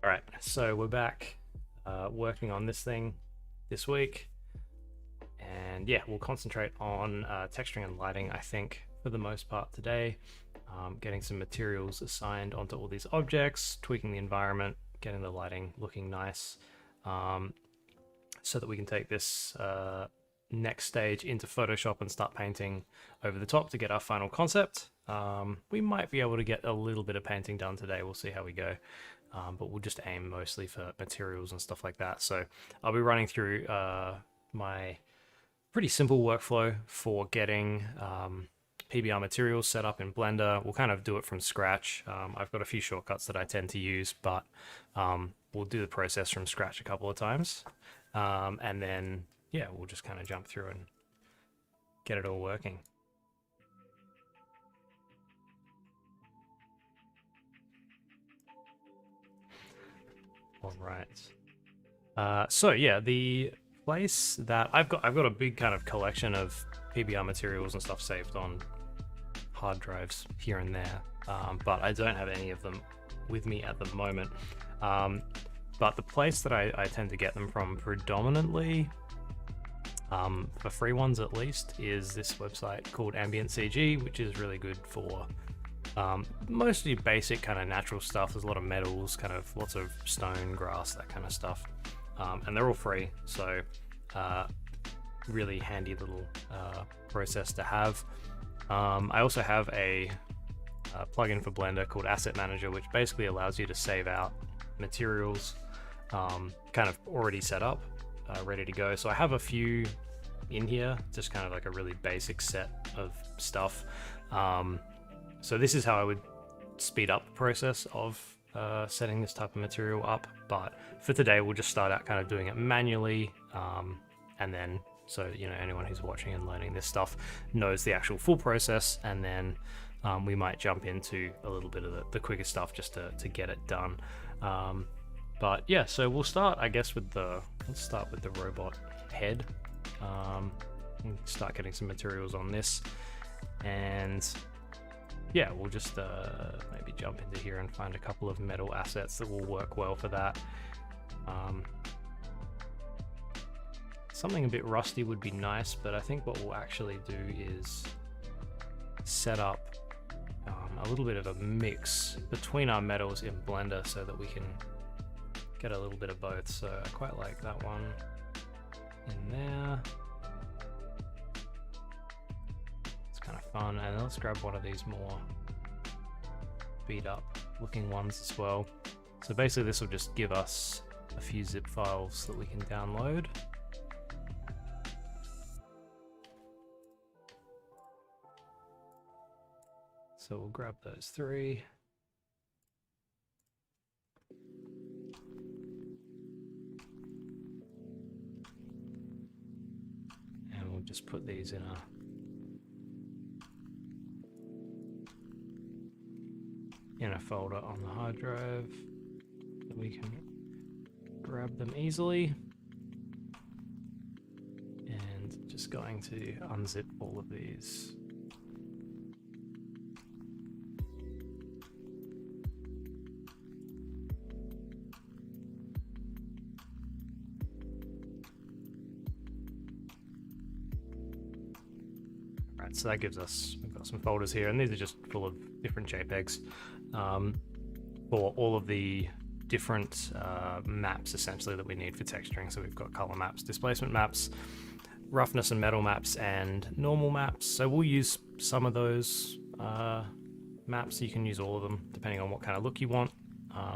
Alright, so we're back working on this thing this week. And yeah, we'll concentrate on texturing and lighting, I think, for the most part today. Getting some materials assigned onto all these objects, tweaking the environment, getting the lighting looking nice, so that we can take this next stage into Photoshop and start painting over the top to get our final concept. We might be able to get a little bit of painting done today, we'll see how we go. But we'll just aim mostly for materials and stuff like that. So I'll be running through my pretty simple workflow for getting PBR materials set up in Blender. We'll kind of do it from scratch. I've got a few shortcuts that I tend to use, but we'll do the process from scratch a couple of times. And then, yeah, we'll just kind of jump through and get it all working. All right. So yeah, the place that I've got a big kind of collection of PBR materials and stuff saved on hard drives here and there, but I don't have any of them with me at the moment. But the place that I tend to get them from predominantly, for free ones at least, is this website called Ambient CG, which is really good for mostly basic kind of natural stuff. There's a lot of metals, kind of lots of stone, grass, that kind of stuff, and they're all free, so really handy little process to have. I also have a plugin for Blender called Asset Manager, which basically allows you to save out materials kind of already set up, ready to go. So I have a few in here, just kind of like a really basic set of stuff. So this is how I would speed up the process of setting this type of material up, but for today we'll just start out kind of doing it manually, and then so you know anyone who's watching and learning this stuff knows the actual full process, and then we might jump into a little bit of the quicker stuff just to get it done. But yeah, so we'll start, I guess, let's start with the robot head. And start getting some materials on this, and yeah, we'll just maybe jump into here and find a couple of metal assets that will work well for that. Something a bit rusty would be nice, but I think what we'll actually do is set up a little bit of a mix between our metals in Blender so that we can get a little bit of both. So I quite like that one in there. Kind of fun, and let's grab one of these more beat up looking ones as well. So basically this will just give us a few zip files that we can download. So we'll grab those three. And we'll just put these in a folder on the hard drive so we can grab them easily. And just going to unzip all of these. Right, so that gives us, we've got some folders here, and these are just full of different JPEGs. For all of the different maps essentially that we need for texturing. So we've got color maps, displacement maps, roughness and metal maps, and normal maps. So we'll use some of those maps. You can use all of them depending on what kind of look you want.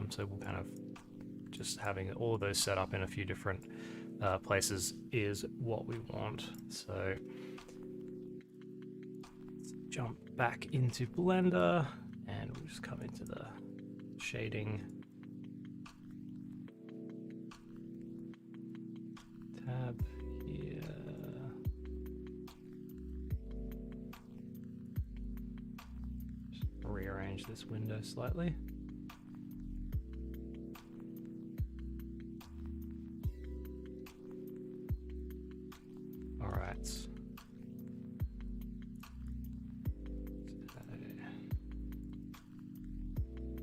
So we'll kind of just having all of those set up in a few different places is what we want. So let's jump back into Blender. And we'll just come into the shading tab here. Just rearrange this window slightly. All right.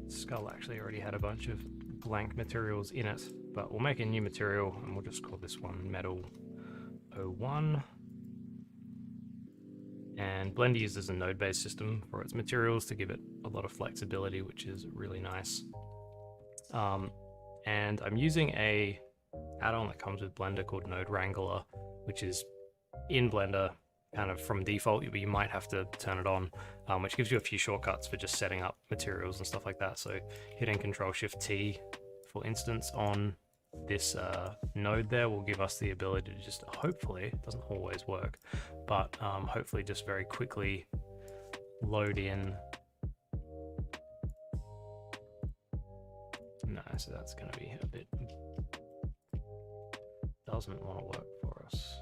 Skull actually already had a bunch of blank materials in it, but we'll make a new material and we'll just call this one Metal 01. And Blender uses a node-based system for its materials to give it a lot of flexibility, which is really nice. And I'm using a add-on that comes with Blender called Node Wrangler, which is in Blender kind of from default, but you might have to turn it on, which gives you a few shortcuts for just setting up materials and stuff like that. So hitting Control-Shift-T, for instance, on this node there will give us the ability to just, hopefully, it doesn't always work, but hopefully just very quickly load in. No, so that's going to be a bit, doesn't want to work for us.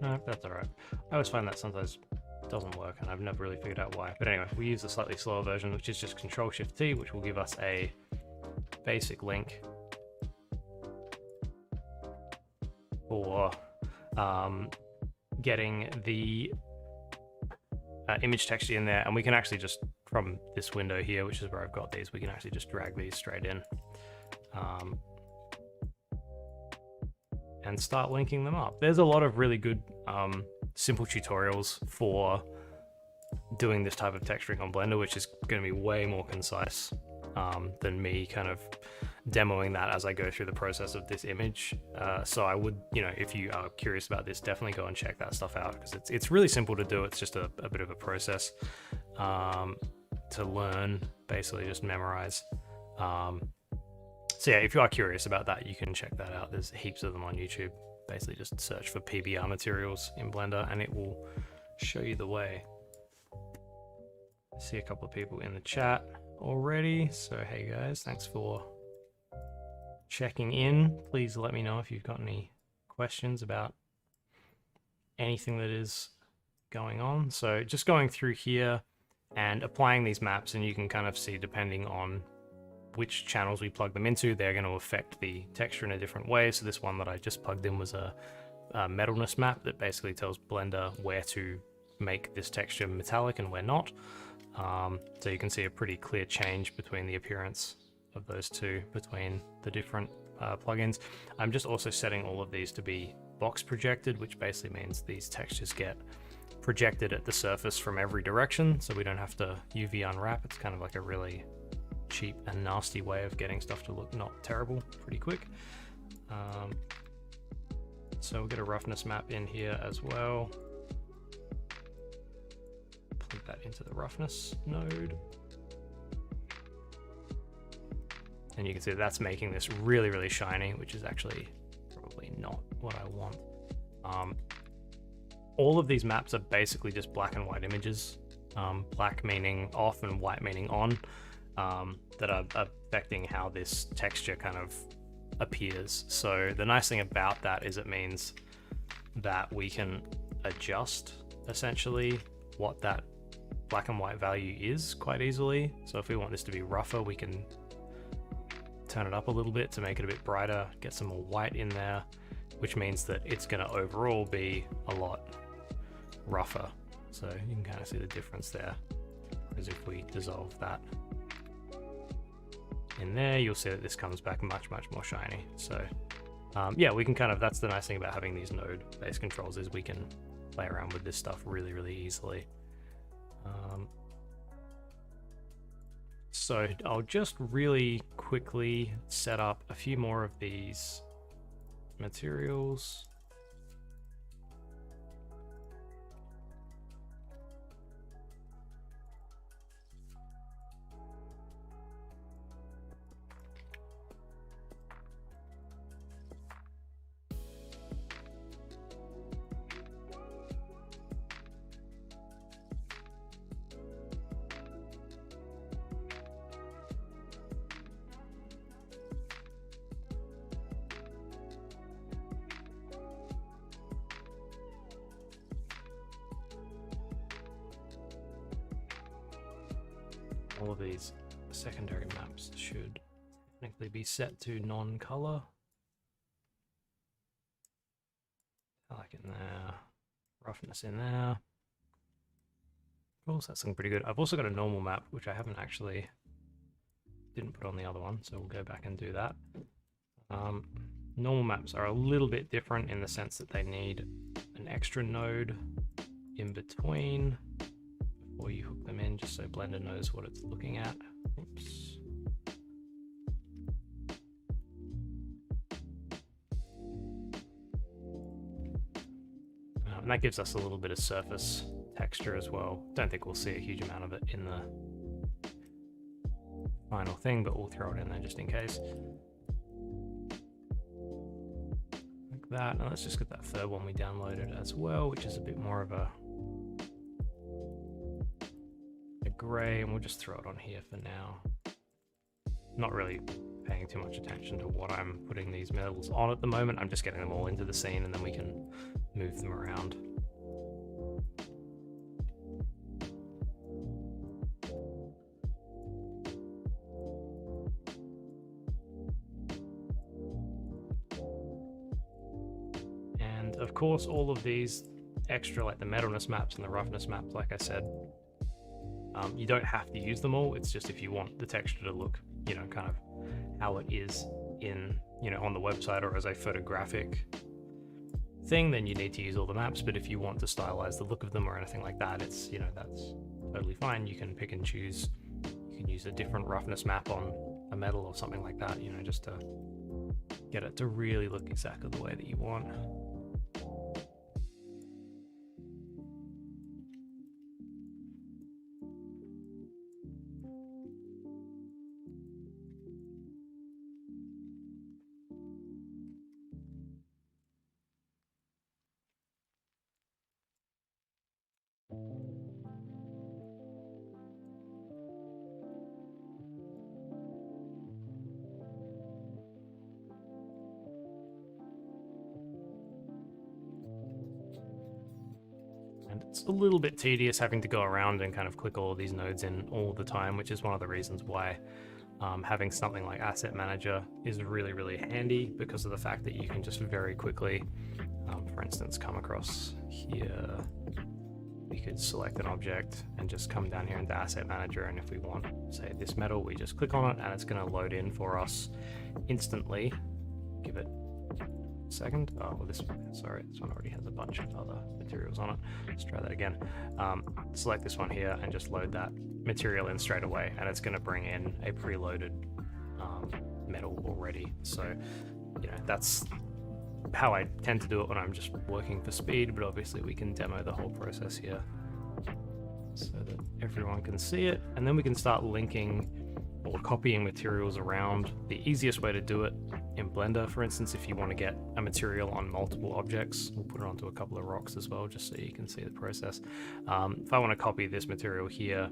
No, that's all right. I always find that sometimes doesn't work, and I've never really figured out why. But anyway, we use the slightly slower version, which is just Control-Shift-T, which will give us a basic link for getting the image texture in there. And we can actually just, from this window here, which is where I've got these, we can actually just drag these straight in. And start linking them up. There's a lot of really good simple tutorials for doing this type of texturing on Blender, which is going to be way more concise than me kind of demoing that as I go through the process of this image. So I would, you know, if you are curious about this, definitely go and check that stuff out, because it's really simple to do. It's just a bit of a process to learn, basically just memorize. So yeah, if you are curious about that, you can check that out. There's heaps of them on YouTube. Basically just search for PBR materials in Blender and it will show you the way. I see a couple of people in the chat already. So hey guys, thanks for checking in. Please let me know if you've got any questions about anything that is going on. So just going through here and applying these maps, and you can kind of see, depending on which channels we plug them into, they're going to affect the texture in a different way. So this one that I just plugged in was a metalness map that basically tells Blender where to make this texture metallic and where not. So you can see a pretty clear change between the appearance of those two between the different plugins. I'm just also setting all of these to be box projected, which basically means these textures get projected at the surface from every direction, so we don't have to UV unwrap. It's kind of like a really cheap and nasty way of getting stuff to look not terrible pretty quick. So we'll get a roughness map in here as well. Plug that into the roughness node. And you can see that's making this really, really shiny, which is actually probably not what I want. All of these maps are basically just black and white images. Black meaning off and white meaning on. That are affecting how this texture kind of appears. So the nice thing about that is it means that we can adjust essentially what that black and white value is quite easily. So if we want this to be rougher, we can turn it up a little bit to make it a bit brighter, get some more white in there, which means that it's going to overall be a lot rougher. So you can kind of see the difference there. Whereas if we dissolve that in there, you'll see that this comes back much, much more shiny. So yeah, we can kind of, that's the nice thing about having these node-based controls, is we can play around with this stuff really, really easily. So I'll just really quickly set up a few more of these materials. All of these secondary maps should technically be set to non-color. I like it in there, roughness in there. Cool, so that's looking pretty good. I've also got a normal map, which I haven't actually, didn't put on the other one, so we'll go back and do that. Normal maps are a little bit different in the sense that they need an extra node in between before you hook them in, just so Blender knows what it's looking at. Oops. And that gives us a little bit of surface texture as well. Don't think we'll see a huge amount of it in the final thing, but we'll throw it in there just in case. Like that. Now let's just get that third one we downloaded as well, which is a bit more of a gray, and we'll just throw it on here for now. Not really paying too much attention to what I'm putting these metals on at the moment. I'm just getting them all into the scene, and then we can move them around. And of course, all of these extra, like the metalness maps and the roughness maps, like I said, you don't have to use them all. It's just if you want the texture to look, you know, kind of how it is in, you know, on the website or as a photographic thing, then you need to use all the maps. But if you want to stylize the look of them or anything like that, it's, you know, that's totally fine. You can pick and choose. You can use a different roughness map on a metal or something like that, you know, just to get it to really look exactly the way that you want. And it's a little bit tedious having to go around and kind of click all of these nodes in all the time, which is one of the reasons why having something like Asset Manager is really, really handy, because of the fact that you can just very quickly, for instance, come across here. We could select an object and just come down here into Asset Manager, and if we want, say, this metal, we just click on it and it's going to load in for us instantly. Give it a second. Oh, well, this one, sorry, this one already has a bunch of other materials on it. Let's try that again. Select this one here and just load that material in straight away, and it's going to bring in a preloaded metal already. So, you know, that's how I tend to do it when I'm just working for speed, but obviously we can demo the whole process here so that everyone can see it, and then we can start linking or copying materials around. The easiest way to do it in Blender, for instance, if you want to get a material on multiple objects, we'll put it onto a couple of rocks as well, just so you can see the process. If I want to copy this material here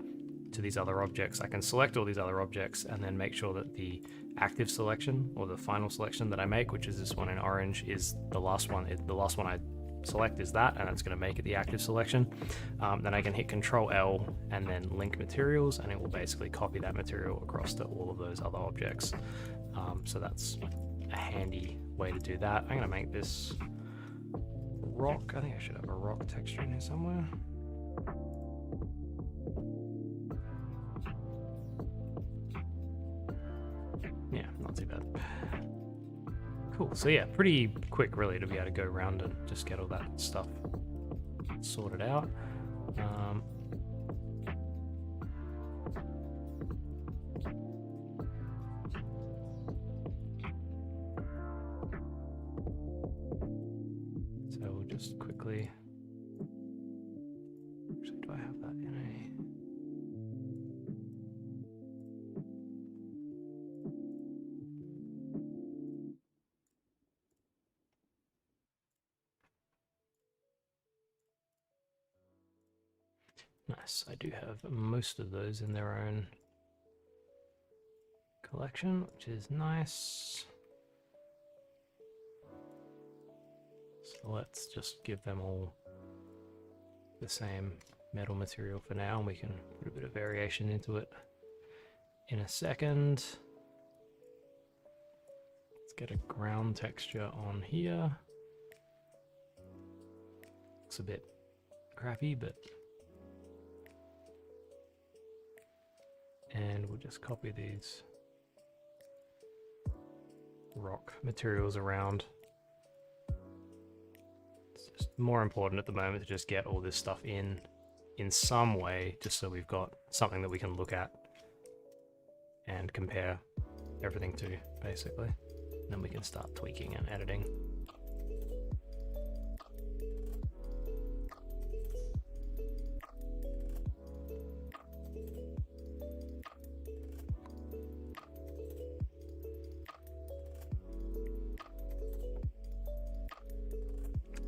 to these other objects, I can select all these other objects and then make sure that the active selection, or the final selection that I make, which is this one in orange, is the last one. The last one I select is that, and it's going to make it the active selection. Then I can hit Control L and then link materials, and it will basically copy that material across to all of those other objects. So that's a handy way to do that. I'm going to make this rock. I think I should have a rock texture in here somewhere. Yeah, not too bad. Cool, so yeah, pretty quick really to be able to go around and just get all that stuff sorted out. So we'll just quickly, actually, do I have that in a... Nice, I do have most of those in their own collection, which is nice. So let's just give them all the same metal material for now, and we can put a bit of variation into it in a second. Let's get a ground texture on here. Looks a bit crappy, but And we'll just copy these rock materials around. It's just more important at the moment to just get all this stuff in some way, just so we've got something that we can look at and compare everything to, basically. And then we can start tweaking and editing.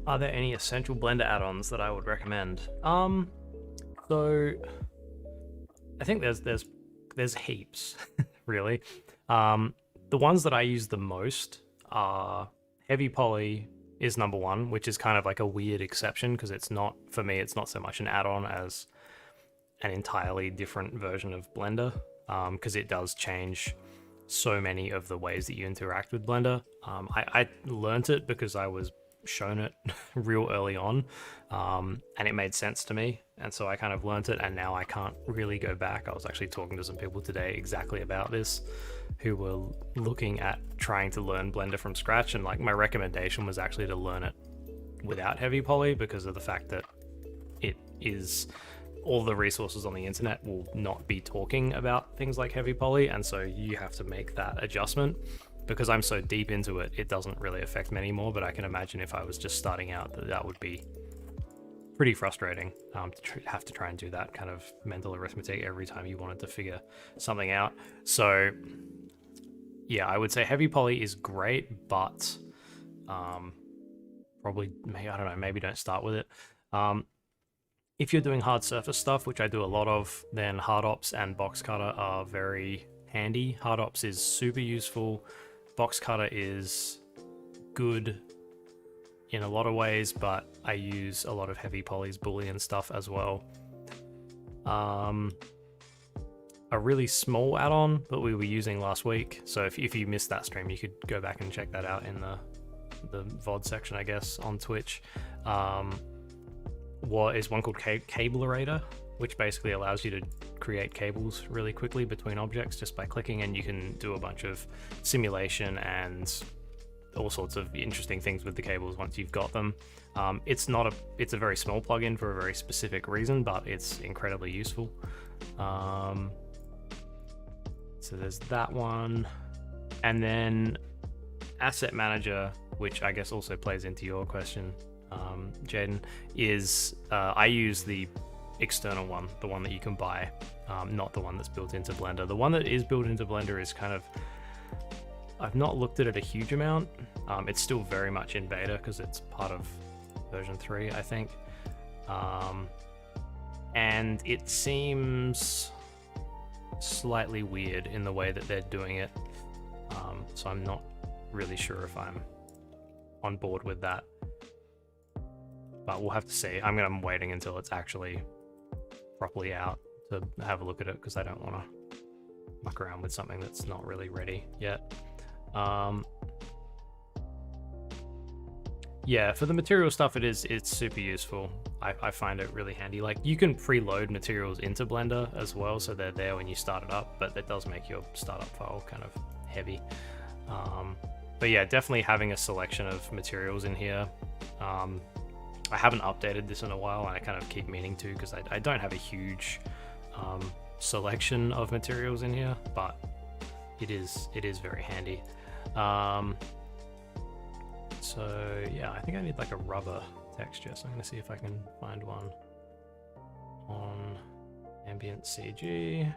Are there any essential Blender add-ons that I would recommend? So I think there's heaps, really. The ones that I use the most are Heavy Poly is number one, which is kind of like a weird exception because it's not, for me, it's not so much an add-on as an entirely different version of Blender, because it does change so many of the ways that you interact with Blender. I learnt it because I was shown it real early on, and it made sense to me, and so I kind of learnt it, and now I can't really go back. I was actually talking to some people today exactly about this who were looking at trying to learn Blender from scratch, and like my recommendation was actually to learn it without Heavy Poly because of the fact that it is, all the resources on the internet will not be talking about things like Heavy Poly, and so you have to make that adjustment. Because I'm so deep into it, it doesn't really affect me anymore, but I can imagine if I was just starting out that would be pretty frustrating, to have to try and do that kind of mental arithmetic every time you wanted to figure something out. So yeah, I would say Heavy Poly is great, but probably, I don't know, maybe don't start with it. If you're doing hard surface stuff, which I do a lot of, then Hard Ops and Box Cutter are very handy. Hard Ops is super useful. Box Cutter is good in a lot of ways, but I use a lot of Heavy Poly's Boolean stuff as well. A really small add-on that we were using last week, so if you missed that stream, you could go back and check that out in the VOD section, I guess, on Twitch. Is one called Cablerator, which basically allows you to create cables really quickly between objects just by clicking, and you can do a bunch of simulation and all sorts of interesting things with the cables once you've got them. It's a very small plugin for a very specific reason, but it's incredibly useful. So there's that one, and then Asset Manager, which I guess also plays into your question, Jaden, is I use the external one, the one that you can buy, not the one that's built into Blender. The one that is built into Blender is kind of, I've not looked at it a huge amount. It's still very much in beta because it's part of version 3, I think. And it seems slightly weird in the way that they're doing it. So I'm not really sure if I'm on board with that. But we'll have to see. I'm waiting until it's actually properly out to have a look at it because I don't want to muck around with something that's not really ready yet. Yeah, for the material stuff, it's super useful. I find it really handy. Like, you can preload materials into Blender as well, so they're there when you start it up, but that does make your startup file kind of heavy. But yeah, definitely having a selection of materials in here. I haven't updated this in a while, and I kind of keep meaning to because I don't have a huge selection of materials in here, but it is very handy. So yeah, I think I need like a rubber texture, so I'm going to see if I can find one on ambient CG.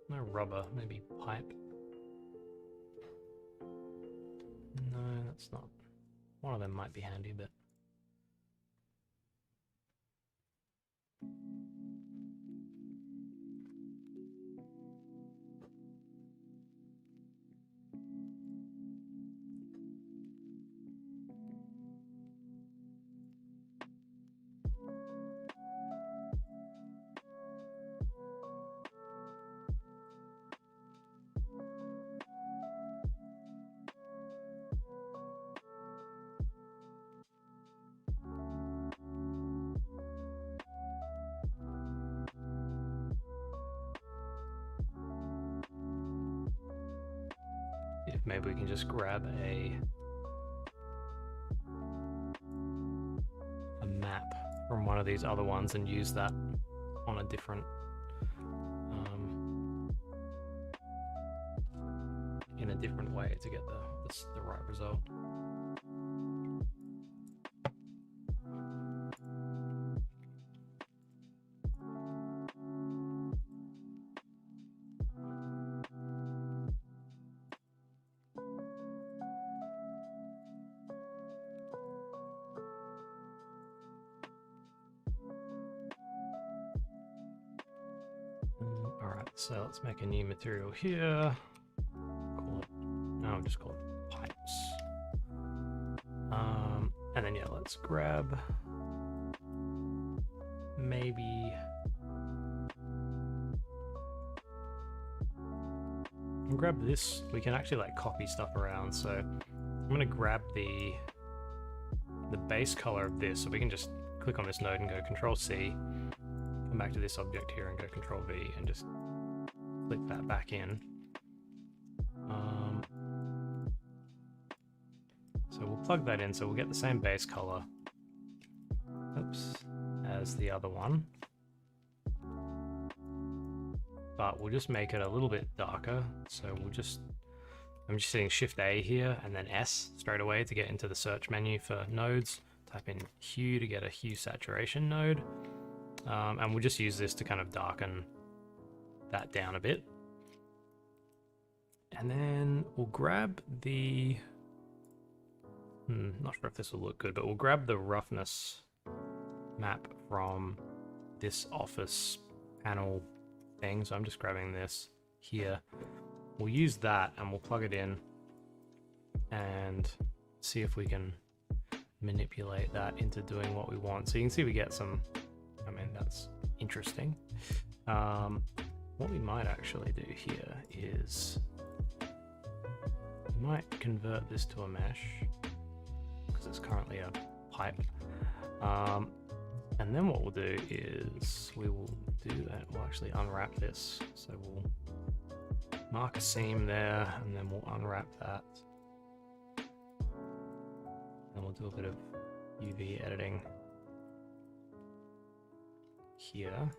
No rubber, maybe pipe. No, that's not. One of them might be handy, but maybe we can just grab a map from one of these other ones and use that on a different in a different way to get the right result. Alright, so let's make a new material here. I'll just call it pipes. And then yeah, let's grab maybe and grab this. We can actually like copy stuff around. So I'm gonna grab the base color of this. So we can just click on this node and go Control C, come back to this object here and go Control V and just click that back in. So we'll plug that in so we'll get the same base color, oops, as the other one. But we'll just make it a little bit darker. So I'm just hitting Shift A here and then S straight away to get into the search menu for nodes. Type in hue to get a hue saturation node. And we'll just use this to kind of darken that down a bit. And then we'll grab the, not sure if this will look good, but we'll grab the roughness map from this office panel thing. So I'm just grabbing this here. We'll use that and we'll plug it in and see if we can manipulate that into doing what we want. So you can see we get some, I mean, that's interesting. What we might actually do here is we might convert this to a mesh because it's currently a pipe. And then what we'll do is we will do that. We'll actually unwrap this. So we'll mark a seam there and then we'll unwrap that. And we'll do a bit of UV editing here.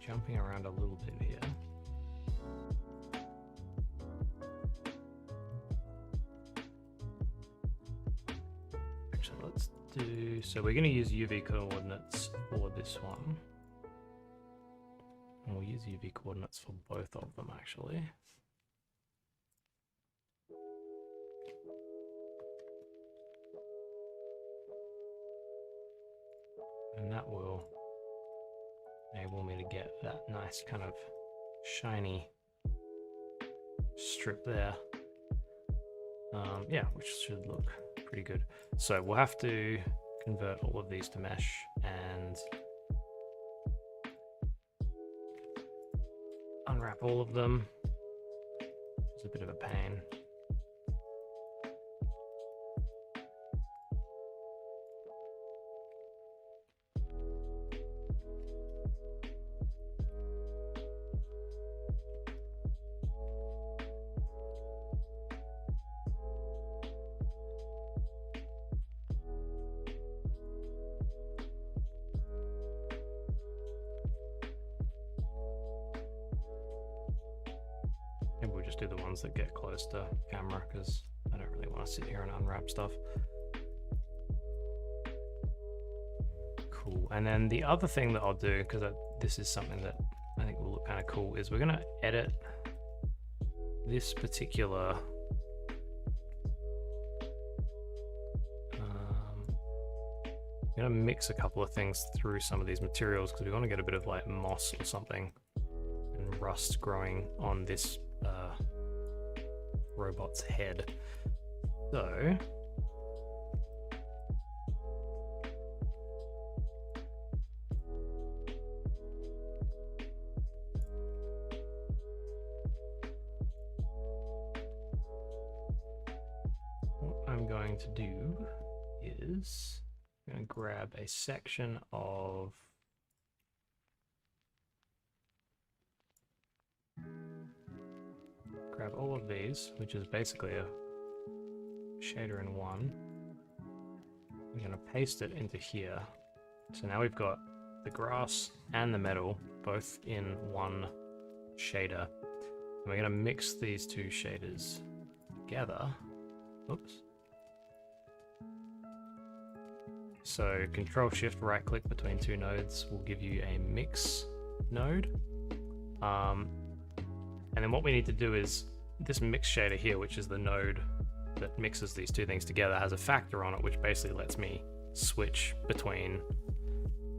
Jumping around a little bit here. Actually, let's do, so we're going to use UV coordinates for this one. And we'll use UV coordinates for both of them actually. And that will enable me to get that nice kind of shiny strip there. Yeah, which should look pretty good. So we'll have to convert all of these to mesh and unwrap all of them. It's a bit of a pain. Maybe we'll just do the ones that get close to camera because I don't really want to sit here and unwrap stuff. Cool. And then the other thing that I'll do, because this is something that I think will look kind of cool, is we're going to edit this particular I'm going to mix a couple of things through some of these materials because we want to get a bit of like moss or something and rust growing on this robot's head. So what I'm going to do is I'm going to grab a section of all of these, which is basically a shader in one. We're going to paste it into here. So now we've got the grass and the metal both in one shader. And we're going to mix these two shaders together. Oops. So Control Shift right click between two nodes will give you a mix node. And then what we need to do is this mix shader here, which is the node that mixes these two things together, has a factor on it, which basically lets me switch between,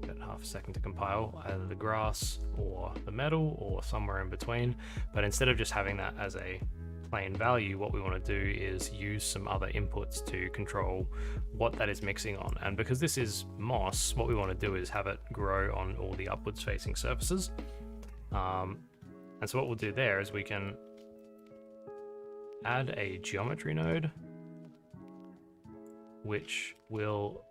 got half a second to compile, either the grass or the metal or somewhere in between. But instead of just having that as a plain value, what we want to do is use some other inputs to control what that is mixing on. And because this is moss, what we want to do is have it grow on all the upwards facing surfaces. And so what we'll do there is we can add a geometry node, which will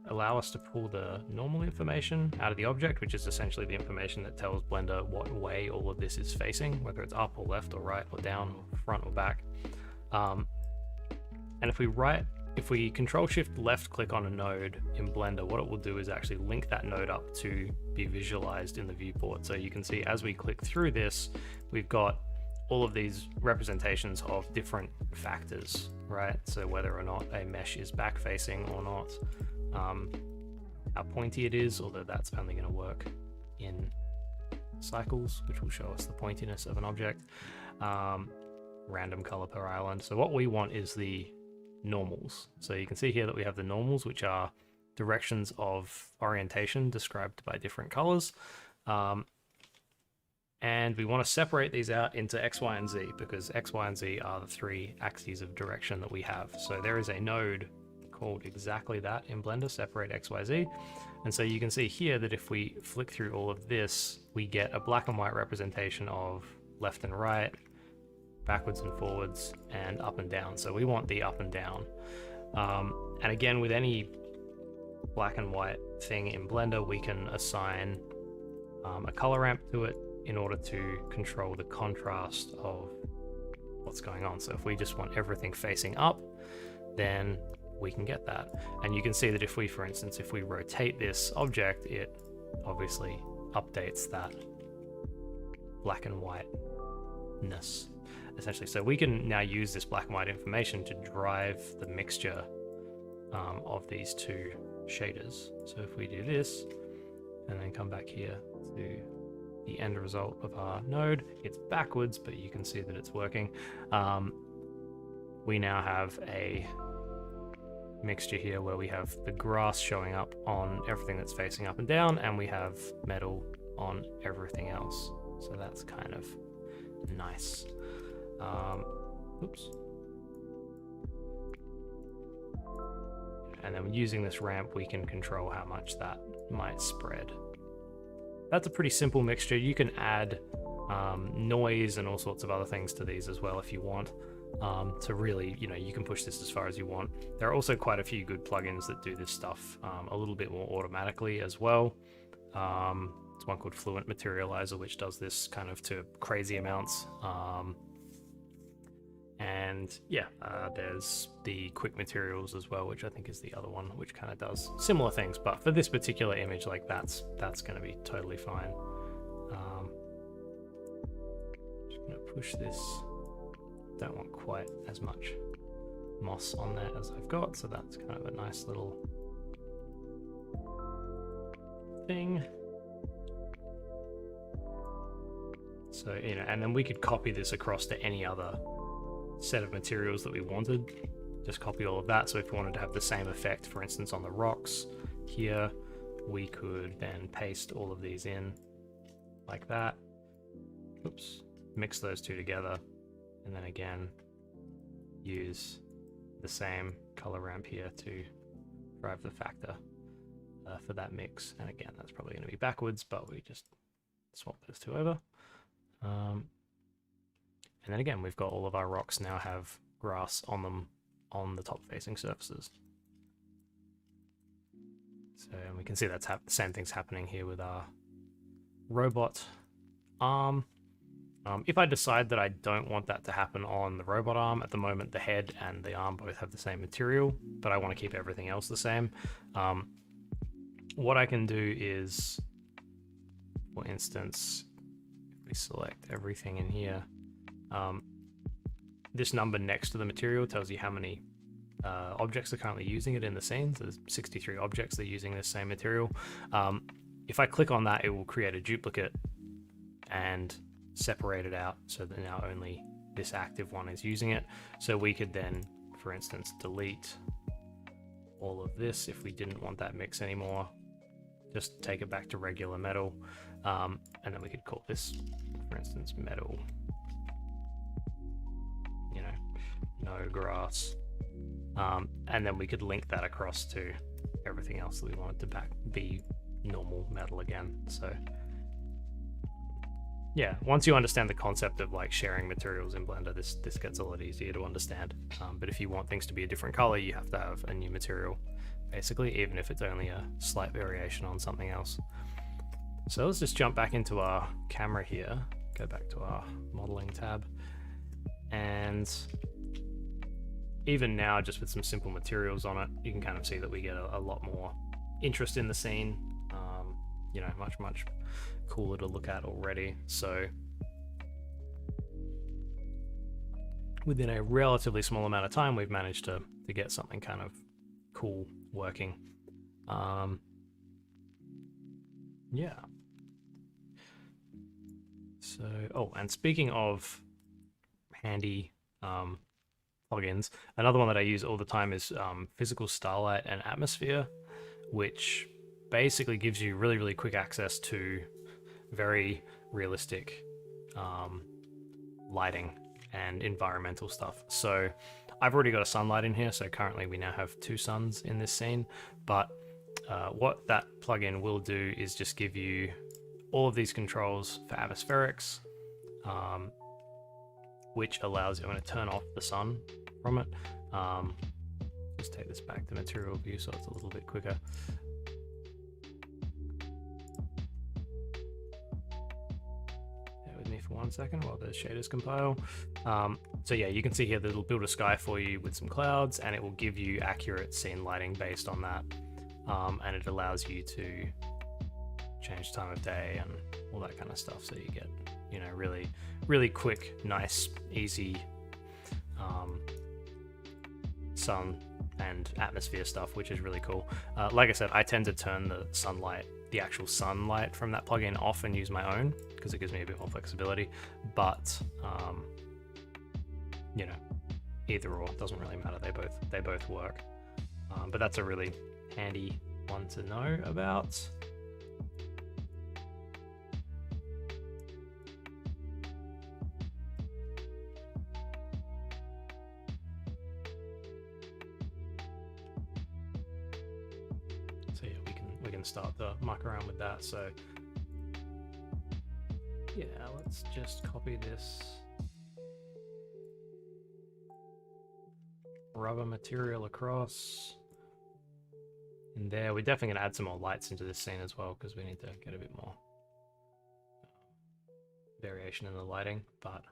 allow us to pull the normal information out of the object, which is essentially the information that tells Blender what way all of this is facing, whether it's up or left or right or down or front or back. And if we Control Shift left click on a node in Blender, what it will do is actually link that node up to be visualized in the viewport. So you can see as we click through this, we've got all of these representations of different factors, right? So whether or not a mesh is back facing or not, how pointy it is, although that's only going to work in cycles, which will show us the pointiness of an object, random color per island. So what we want is the normals. So you can see here that we have the normals, which are directions of orientation described by different colors. And we want to separate these out into X, Y, and Z, because X, Y, and Z are the three axes of direction that we have. So there is a node called exactly that in Blender, separate X, Y, Z. And so you can see here that if we flick through all of this, we get a black and white representation of left and right, backwards and forwards, and up and down. So we want the up and down. And again, with any black and white thing in Blender, we can assign a color ramp to it in order to control the contrast of what's going on. So if we just want everything facing up, then we can get that. And you can see that if we, for instance, if we rotate this object, it obviously updates that black and whiteness, essentially. So we can now use this black and white information to drive the mixture of these two shaders. So if we do this and then come back here to the end result of our node, it's backwards, but you can see that it's working. We now have a mixture here where we have the grass showing up on everything that's facing up and down, and we have metal on everything else. So that's kind of nice. Oops. And then using this ramp, we can control how much that might spread. That's a pretty simple mixture. You can add noise and all sorts of other things to these as well if you want. To really, you can push this as far as you want. There are also quite a few good plugins that do this stuff a little bit more automatically as well. There's one called Fluent Materializer, which does this kind of to crazy amounts. And yeah, there's the Quick Materials as well, which I think is the other one, which kind of does similar things. But for this particular image, like that's going to be totally fine. Just going to push this. Don't want quite as much moss on there as I've got, so that's kind of a nice little thing. So, and then we could copy this across to any other set of materials that we wanted. Just copy all of that. So if we wanted to have the same effect, for instance, on the rocks here, we could then paste all of these in like that. Oops. Mix those two together. And then again, use the same color ramp here to drive the factor for that mix. And again, that's probably going to be backwards, but we just swap those two over. And then again, we've got all of our rocks now have grass on them on the top facing surfaces. So we can see that's the same thing's happening here with our robot arm. If I decide that I don't want that to happen on the robot arm, at the moment the head and the arm both have the same material, but I want to keep everything else the same. What I can do is, for instance, if we select everything in here, this number next to the material tells you how many objects are currently using it in the scene. So there's 63 objects that are using this same material. If I click on that, it will create a duplicate and separate it out so that now only this active one is using it. So we could then, for instance, delete all of this if we didn't want that mix anymore. Just take it back to regular metal. And then we could call this, for instance, metal, you know, no grass. And then we could link that across to everything else that we wanted to be normal metal again. So yeah, once you understand the concept of like sharing materials in Blender, this gets a lot easier to understand. But if you want things to be a different color, you have to have a new material, basically, even if it's only a slight variation on something else. So let's just jump back into our camera here, go back to our modeling tab, and even now, just with some simple materials on it, you can kind of see that we get a lot more interest in the scene. You know, much cooler to look at already. So within a relatively small amount of time, we've managed to get something kind of cool working. Yeah. So, oh, and speaking of handy plugins, another one that I use all the time is Physical Starlight and Atmosphere, which basically gives you really quick access to very realistic lighting and environmental stuff. So I've already got a sunlight in here, so currently we now have 2 suns in this scene, but what that plugin will do is just give you all of these controls for atmospherics, which allows you, I'm going to turn off the sun from it. Just take this back to material view so it's a little bit quicker. Bear with me for 1 second while the shaders compile. So yeah, you can see here that it'll build a sky for you with some clouds, and it will give you accurate scene lighting based on that. And it allows you to change time of day and all that kind of stuff, so you get, you know, really quick, nice, easy sun and atmosphere stuff, which is really cool. Like I said, I tend to turn the sunlight, the actual sunlight from that plugin off and use my own because it gives me a bit more flexibility, but you know, either or, doesn't really matter, they both work. But that's a really handy one to know about. So yeah, we can start to muck around with that. So yeah, let's just copy this rubber material across. And there, we're definitely going to add some more lights into this scene as well, because we need to get a bit more variation in the lighting, but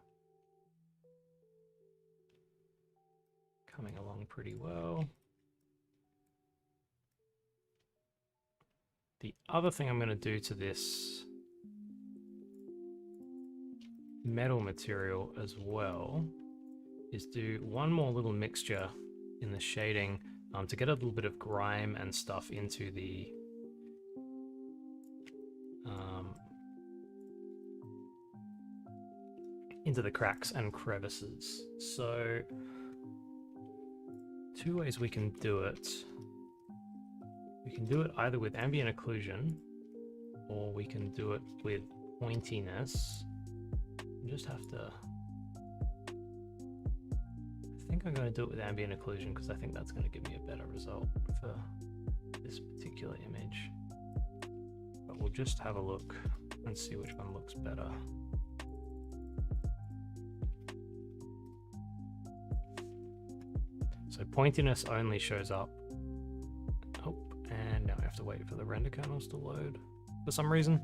coming along pretty well. The other thing I'm going to do to this metal material as well is do one more little mixture in the shading to get a little bit of grime and stuff into the cracks and crevices. So 2 ways we can do it. We can do it either with ambient occlusion, or we can do it with pointiness. You just have to, I think I'm going to do it with ambient occlusion because I think that's going to give me a better result for this particular image. But we'll just have a look and see which one looks better. So pointiness only shows up. Oh, and now we have to wait for the render kernels to load for some reason.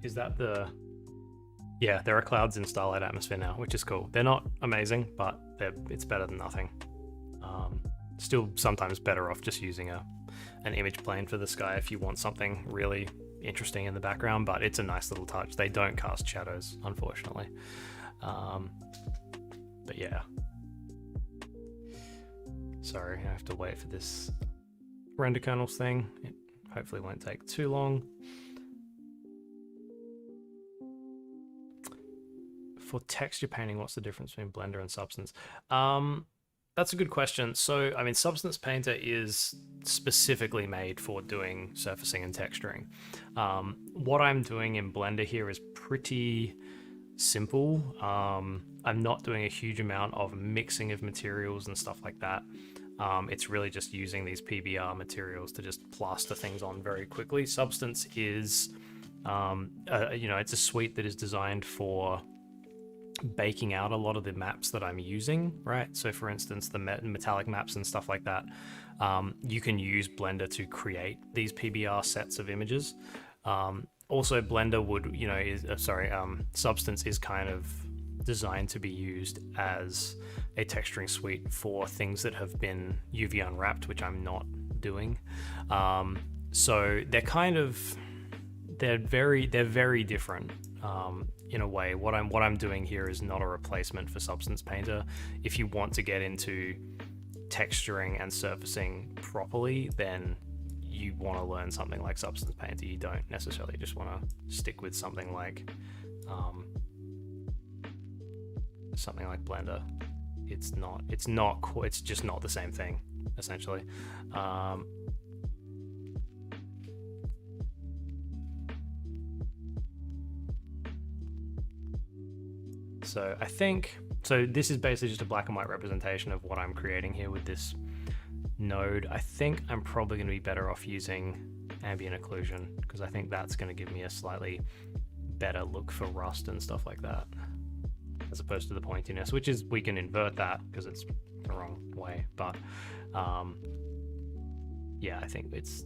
Is that the... Yeah, there are clouds in Starlight Atmosphere now, which is cool. They're not amazing, but it's better than nothing. Still sometimes better off just using an image plane for the sky if you want something really interesting in the background, but it's a nice little touch. They don't cast shadows, unfortunately. But yeah. Sorry, I have to wait for this render kernels thing. It hopefully won't take too long. For texture painting, what's the difference between Blender and Substance? That's a good question. So, I mean, Substance Painter is specifically made for doing surfacing and texturing. What I'm doing in Blender here is pretty simple. I'm not doing a huge amount of mixing of materials and stuff like that. It's really just using these PBR materials to just plaster things on very quickly. Substance is, it's a suite that is designed for baking out a lot of the maps that I'm using, right? So for instance, the metallic maps and stuff like that, you can use Blender to create these PBR sets of images. Also, Blender would, Substance is kind of designed to be used as a texturing suite for things that have been UV unwrapped, which I'm not doing. So they're very different. In a way, what I'm doing here is not a replacement for Substance Painter. If you want to get into texturing and surfacing properly, then you want to learn something like Substance Painter. You don't necessarily just want to stick with something like Blender. It's just not the same thing, essentially. So I think, this is basically just a black and white representation of what I'm creating here with this node. I think I'm probably going to be better off using ambient occlusion because I think that's going to give me a slightly better look for rust and stuff like that, as opposed to the pointiness, which is, we can invert that because it's the wrong way. But yeah, I think it's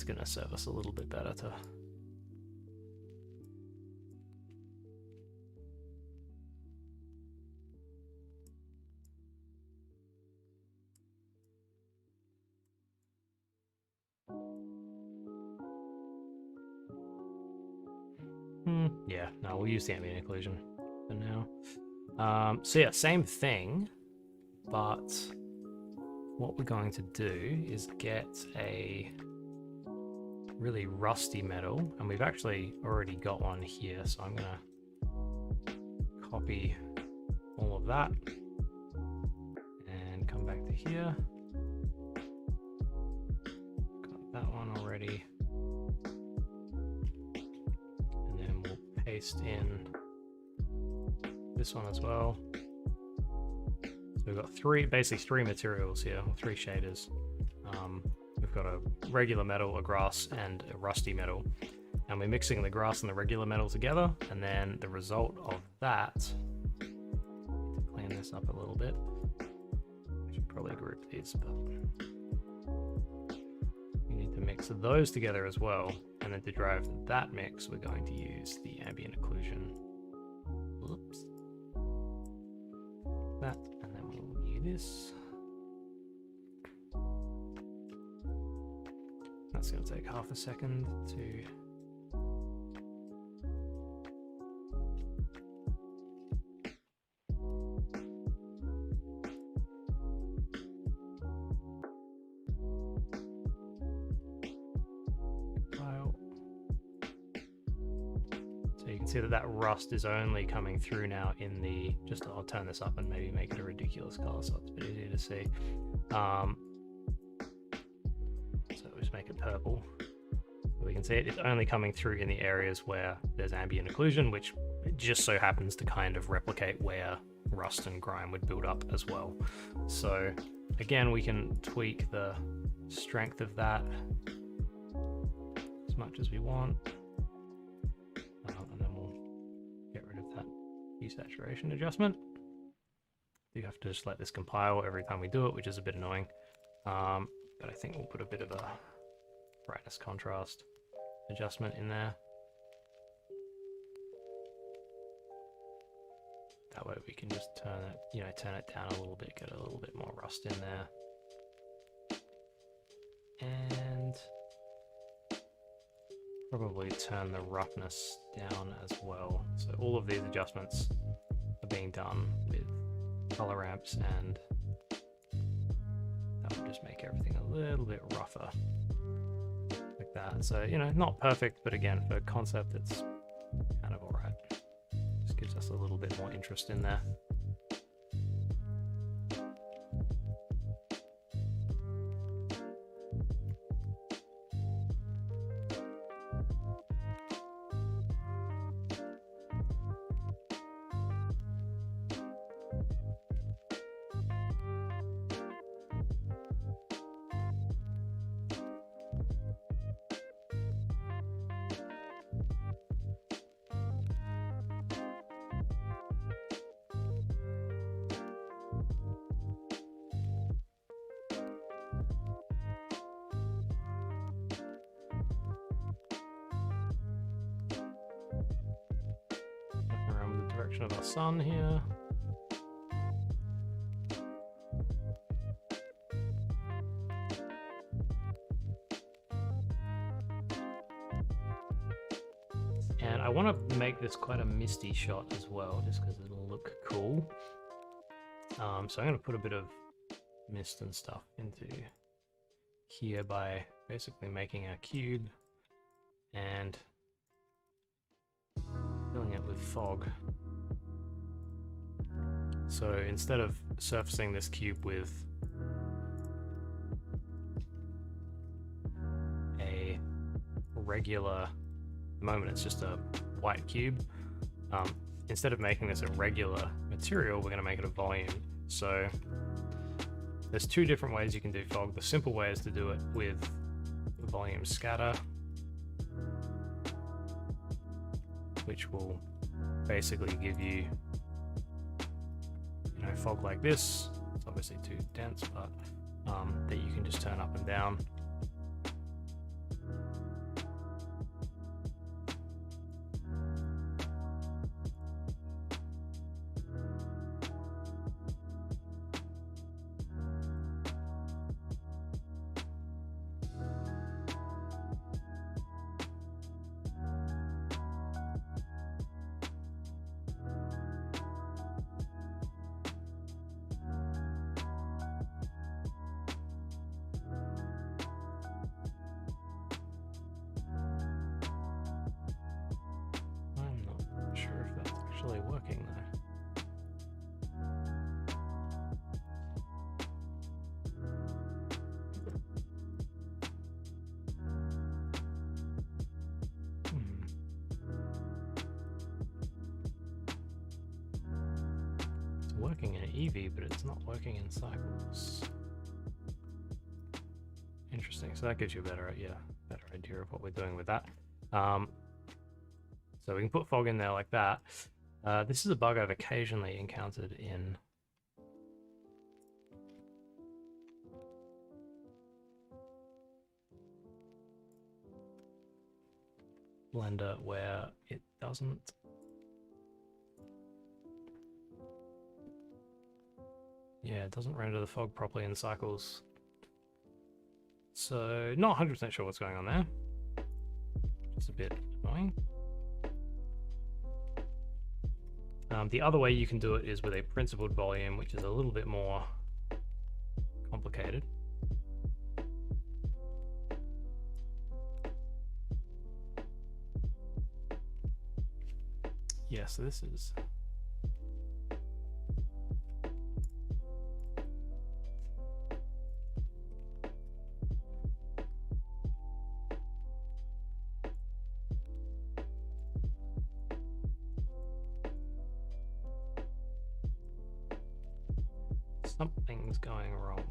going to serve us a little bit better to... Yeah, no, we'll use the ambient occlusion for now. So yeah, same thing, but what we're going to do is get a really rusty metal, and we've actually already got one here, so I'm gonna copy all of that and come back to here. Got that one already. Paste in this one as well. So we've got basically three materials here, three shaders. We've got a regular metal, a grass, and a rusty metal. And we're mixing the grass and the regular metal together, and then the result of that, to clean this up a little bit, I should probably group these, but we need to mix those together as well. And then to drive that mix, we're going to use the ambient occlusion. Whoops. That, and then we'll use this. That's going to take half a second to... can see that that rust is only coming through now in the, just I'll turn this up and maybe make it a ridiculous color so it's a bit easier to see. So just make it purple. We can see it's only coming through in the areas where there's ambient occlusion, which just so happens to kind of replicate where rust and grime would build up as well. So again, we can tweak the strength of that as much as we want. And then we'll get rid of that hue saturation adjustment. You have to just let this compile every time we do it, which is a bit annoying. But I think we'll put a bit of a brightness contrast adjustment in there. That way we can just turn it, turn it down a little bit, get a little bit more rust in there. And probably turn the roughness down as well. So all of these adjustments are being done with color ramps, and that will just make everything a little bit rougher. Like that. So, not perfect, but again, for concept, it's kind of alright. Just gives us a little bit more interest in there. Of our sun here. And I want to make this quite a misty shot as well, just because it'll look cool. So I'm going to put a bit of mist and stuff into here by basically making a cube and filling it with fog. So instead of surfacing this cube with a regular, at the moment it's just a white cube, instead of making this a regular material, we're going to make it a volume. So there's two different ways you can do fog. The simple way is to do it with the volume scatter, which will basically give you fog like this. It's obviously too dense, but that you can just turn up and down. Working though. It's working in Eevee, but it's not working in cycles. Interesting. So that gives you a better idea of what we're doing with that. So we can put fog in there like that. This is a bug I've occasionally encountered in Blender where it doesn't render the fog properly in cycles. So not 100% sure what's going on there. Just a bit annoying. The other way you can do it is with a principled volume, which is a little bit more complicated. Yeah, so this is... Something's going wrong.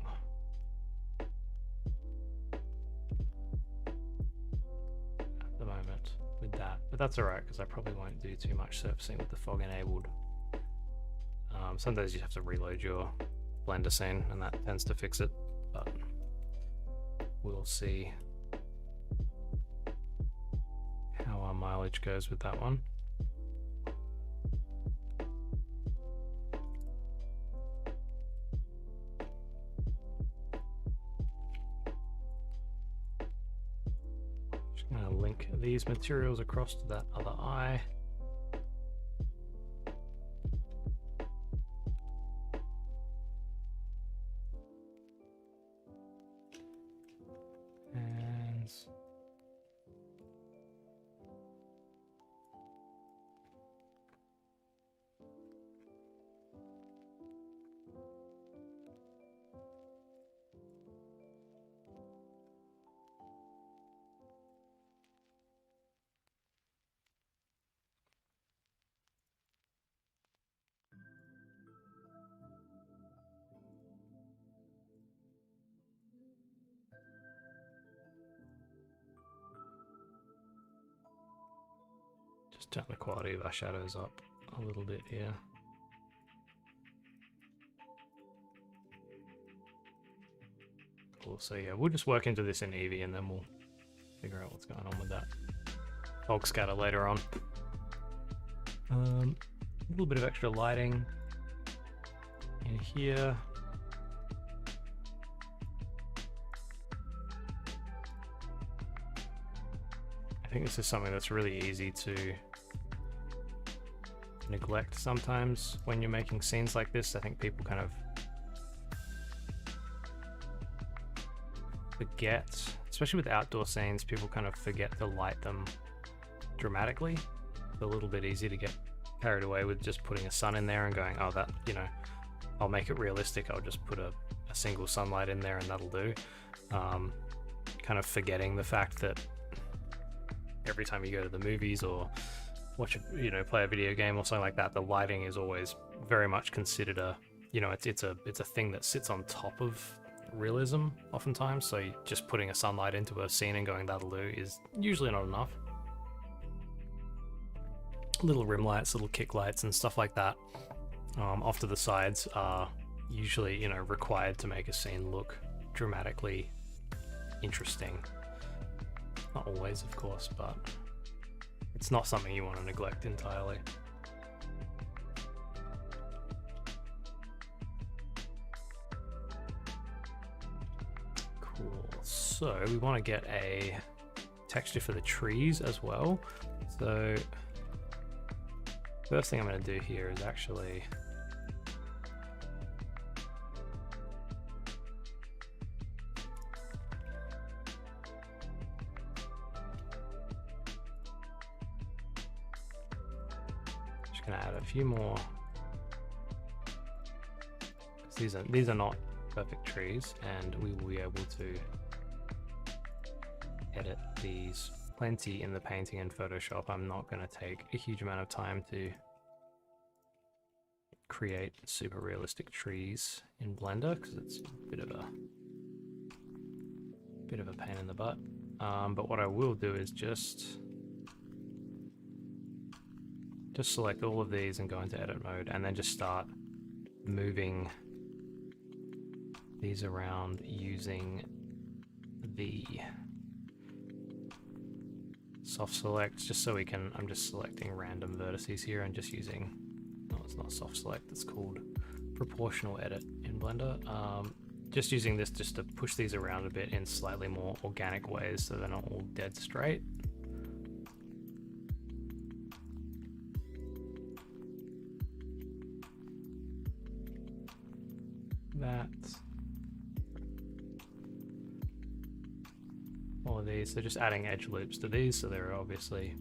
At the moment with that, but that's alright because I probably won't do too much surfacing with the fog enabled. Sometimes you have to reload your Blender scene and that tends to fix it, but we'll see how our mileage goes with that one. Just going to link these materials across to that other eye. Just turn the quality of our shadows up a little bit here. Cool, so yeah, we'll just work into this in Eevee and then we'll figure out what's going on with that fog scatter later on. A little bit of extra lighting in here. I think this is something that's really easy to neglect sometimes when you're making scenes like this. I think people kind of forget, especially with outdoor scenes, people kind of forget to light them dramatically. It's a little bit easy to get carried away with just putting a sun in there and going, oh, that, you know, I'll make it realistic, I'll just put a single sunlight in there and that'll do. Kind of forgetting the fact that every time you go to the movies or watch a, you know, play a video game or something like that, the lighting is always very much considered a, you know, it's a thing that sits on top of realism oftentimes. So just putting a sunlight into a scene and going that'll do is usually not enough. Little rim lights, little kick lights and stuff like that off to the sides are usually, you know, required to make a scene look dramatically interesting. Not always, of course, but it's not something you want to neglect entirely. Cool. So we want to get a texture for the trees as well. So first thing I'm going to do here is actually going to add a few more. These are not perfect trees, and we will be able to edit these plenty in the painting and Photoshop. I'm not going to take a huge amount of time to create super realistic trees in Blender because it's a bit of a pain in the butt. But what I will do is just select all of these and go into edit mode and then just start moving these around using the soft selects, just so we can, I'm just selecting random vertices here and just using, no, it's not soft select, it's called proportional edit in Blender. Just using this just to push these around a bit in slightly more organic ways so they're not all dead straight. All of these, so just adding edge loops to these so they're obviously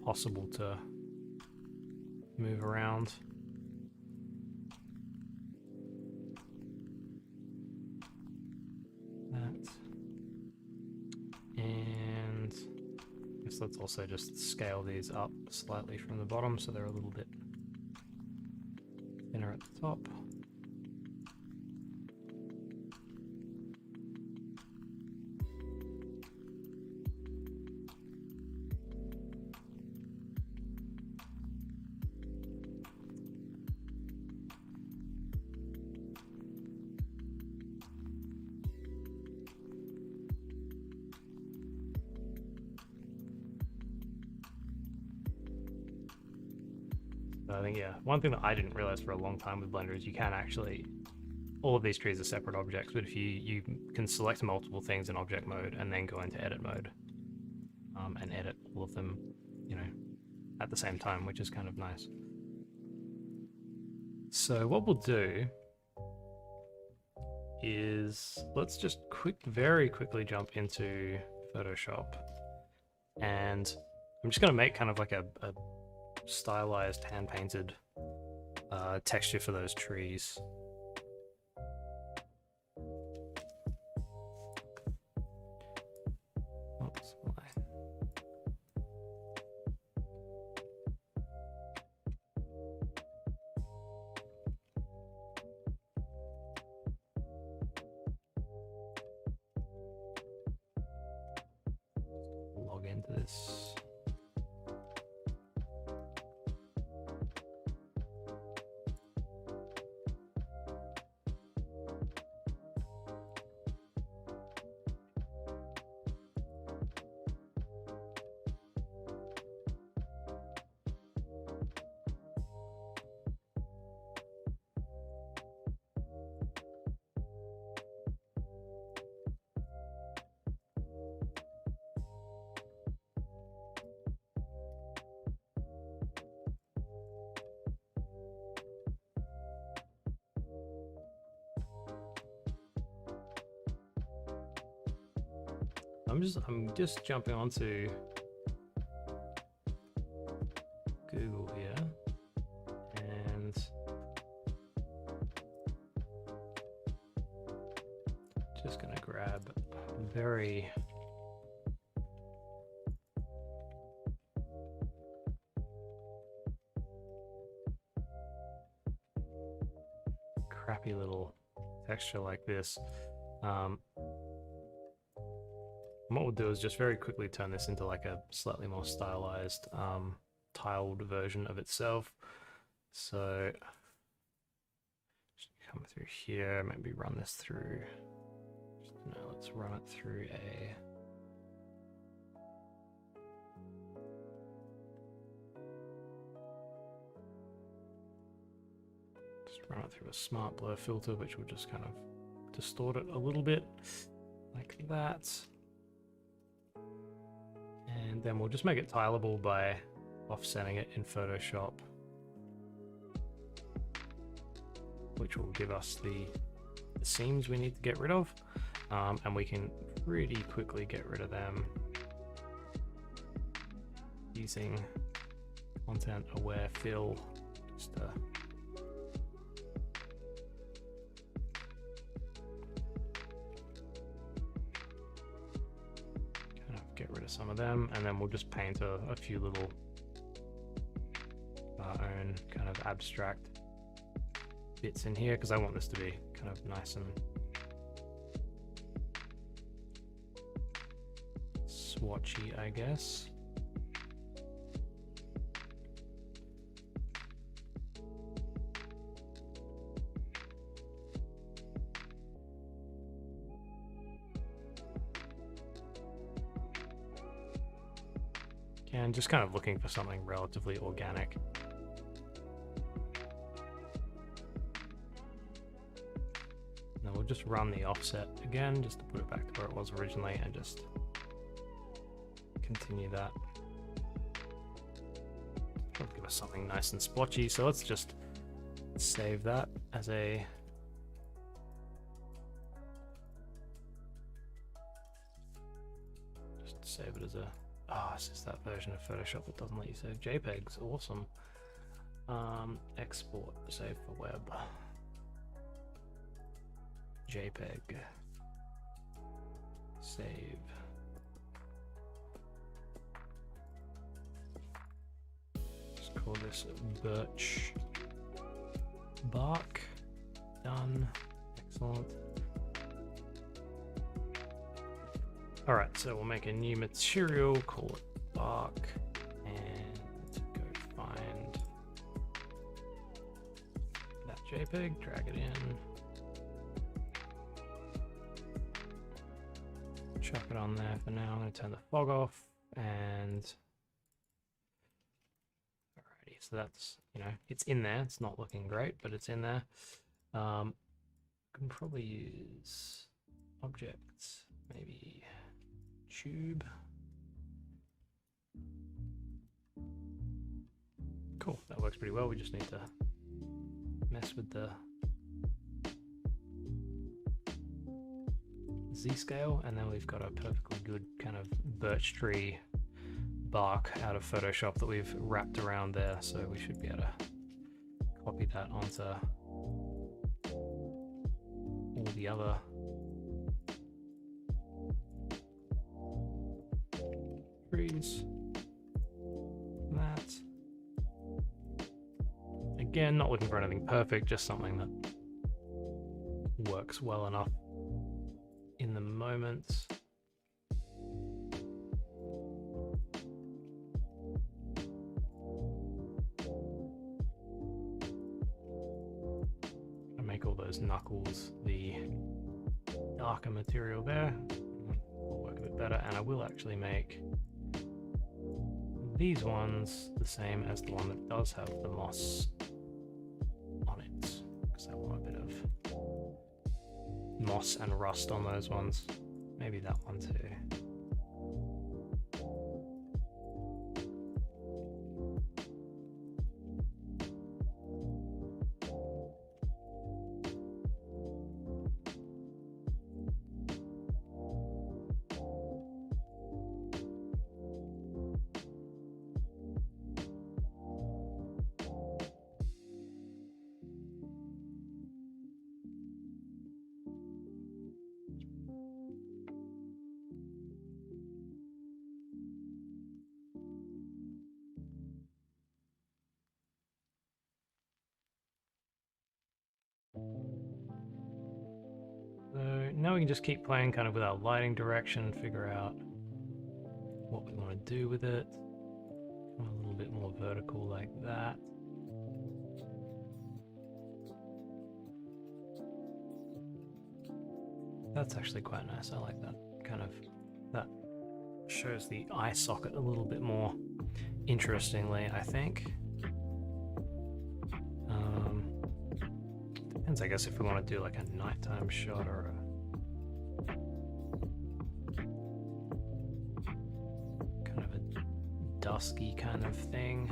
possible to move around. That. And I guess let's also just scale these up slightly from the bottom so they're a little bit thinner at the top. I think, yeah, one thing that I didn't realize for a long time with Blender is you can actually, all of these trees are separate objects, but if you can select multiple things in object mode and then go into edit mode and edit all of them, you know, at the same time, which is kind of nice. So what we'll do is let's just very quickly jump into Photoshop, and I'm just going to make kind of like a stylized hand-painted texture for those trees. Oops, why? Log into this. I'm just jumping onto Google here, and just gonna grab a very crappy little texture like this. What we'll do is just very quickly turn this into like a slightly more stylized tiled version of itself. So just come through here, maybe run this through. No, let's run it through a run it through a smart blur filter, which will just kind of distort it a little bit like that. And then we'll just make it tileable by offsetting it in Photoshop, which will give us the seams we need to get rid of, and we can pretty quickly get rid of them using content aware fill, just to get rid of some of them, and then we'll just paint a few little our own kind of abstract bits in here, because I want this to be kind of nice and swatchy, I guess. And just kind of looking for something relatively organic. Then we'll just run the offset again, just to put it back to where it was originally, and just continue that. That'll give us something nice and splotchy. So let's just save that as a save it as a, oh, it's just that version of Photoshop that doesn't let you save JPEGs. Awesome. Export, save for web. JPEG. Save. Let's call this birch bark. Done. Excellent. Alright, so we'll make a new material, call it bark, and go find that JPEG, drag it in, chuck it on there for now. I'm going to turn the fog off, and alrighty, so that's, you know, it's in there. It's not looking great, but it's in there. Can probably use objects, maybe tube. Cool, that works pretty well. We just need to mess with the Z-scale, and then we've got a perfectly good kind of birch tree bark out of Photoshop that we've wrapped around there, so we should be able to copy that onto all the other trees. That. Again, not looking for anything perfect, just something that works well enough in the moment. I make all those knuckles the darker material there. Will work a bit better, and I will actually make these ones the same as the one that does have the moss on it, because I want a bit of moss and rust on those ones. Maybe that one too. So now we can just keep playing kind of with our lighting direction, figure out what we want to do with it. A little bit more vertical like that. That's actually quite nice. I like that kind of, that shows the eye socket a little bit more interestingly, I think. Depends, I guess, if we want to do like a nighttime shot or a kind of a dusky kind of thing.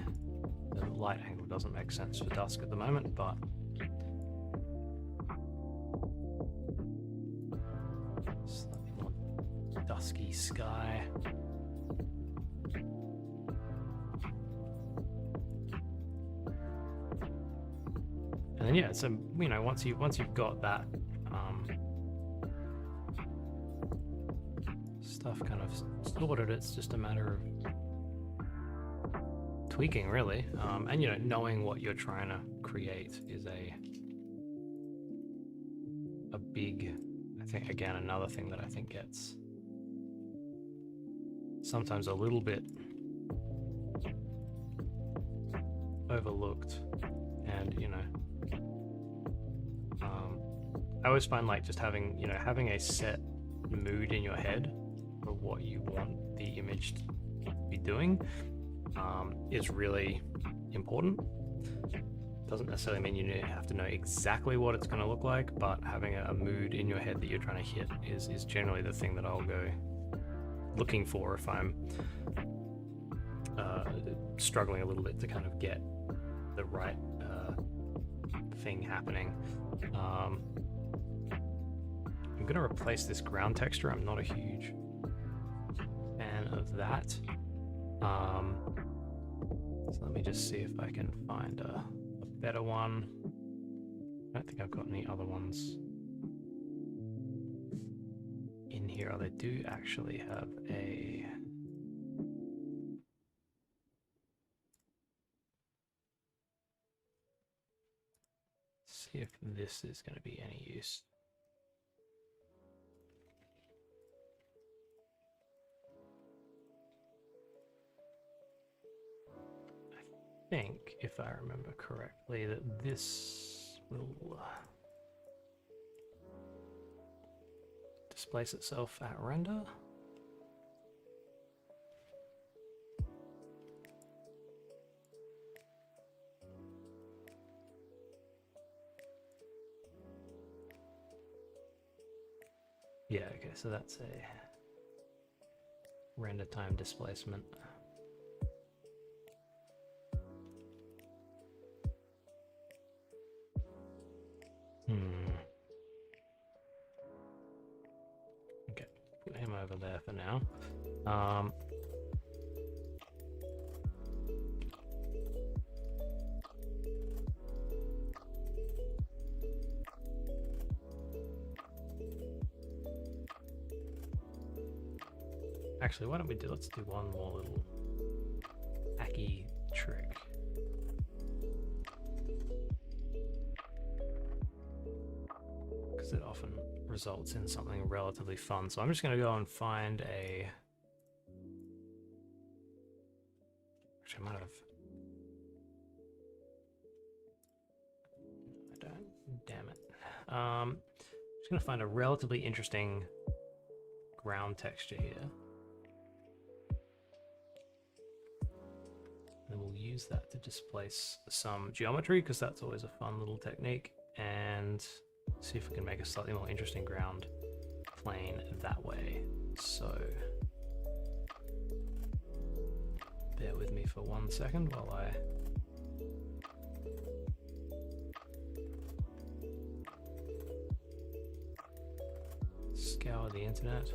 The light angle doesn't make sense for dusk at the moment, but slightly more dusky sky. And then yeah, so you know, once you've got that stuff kind of sorted, it's just a matter of tweaking, really. And you know, knowing what you're trying to create is a big, I think, again, another thing that I think gets sometimes a little bit overlooked. And you know, I always find like just having a set mood in your head for what you want the image to be doing is really important. Doesn't necessarily mean you have to know exactly what it's going to look like, but having a mood in your head that you're trying to hit is generally the thing that I'll go looking for if I'm struggling a little bit to kind of get the right thing happening. I'm going to replace this ground texture. I'm not a huge fan of that. So let me just see if I can find a better one. I don't think I've got any other ones in here. Oh, they do actually have a... See if this is going to be any use. I think, if I remember correctly, that this will displace itself at render. Yeah, okay, so that's a render time displacement. Okay, put him over there for now. Actually, why don't we let's do one more little hacky trick. Because it often results in something relatively fun. So I'm just going to go and find a... Actually, I might have... I don't... Damn it. I'm just going to find a relatively interesting ground texture here. And we'll use that to displace some geometry, because that's always a fun little technique. And see if we can make a slightly more interesting ground plane that way. So bear with me for 1 second while I scour the internet.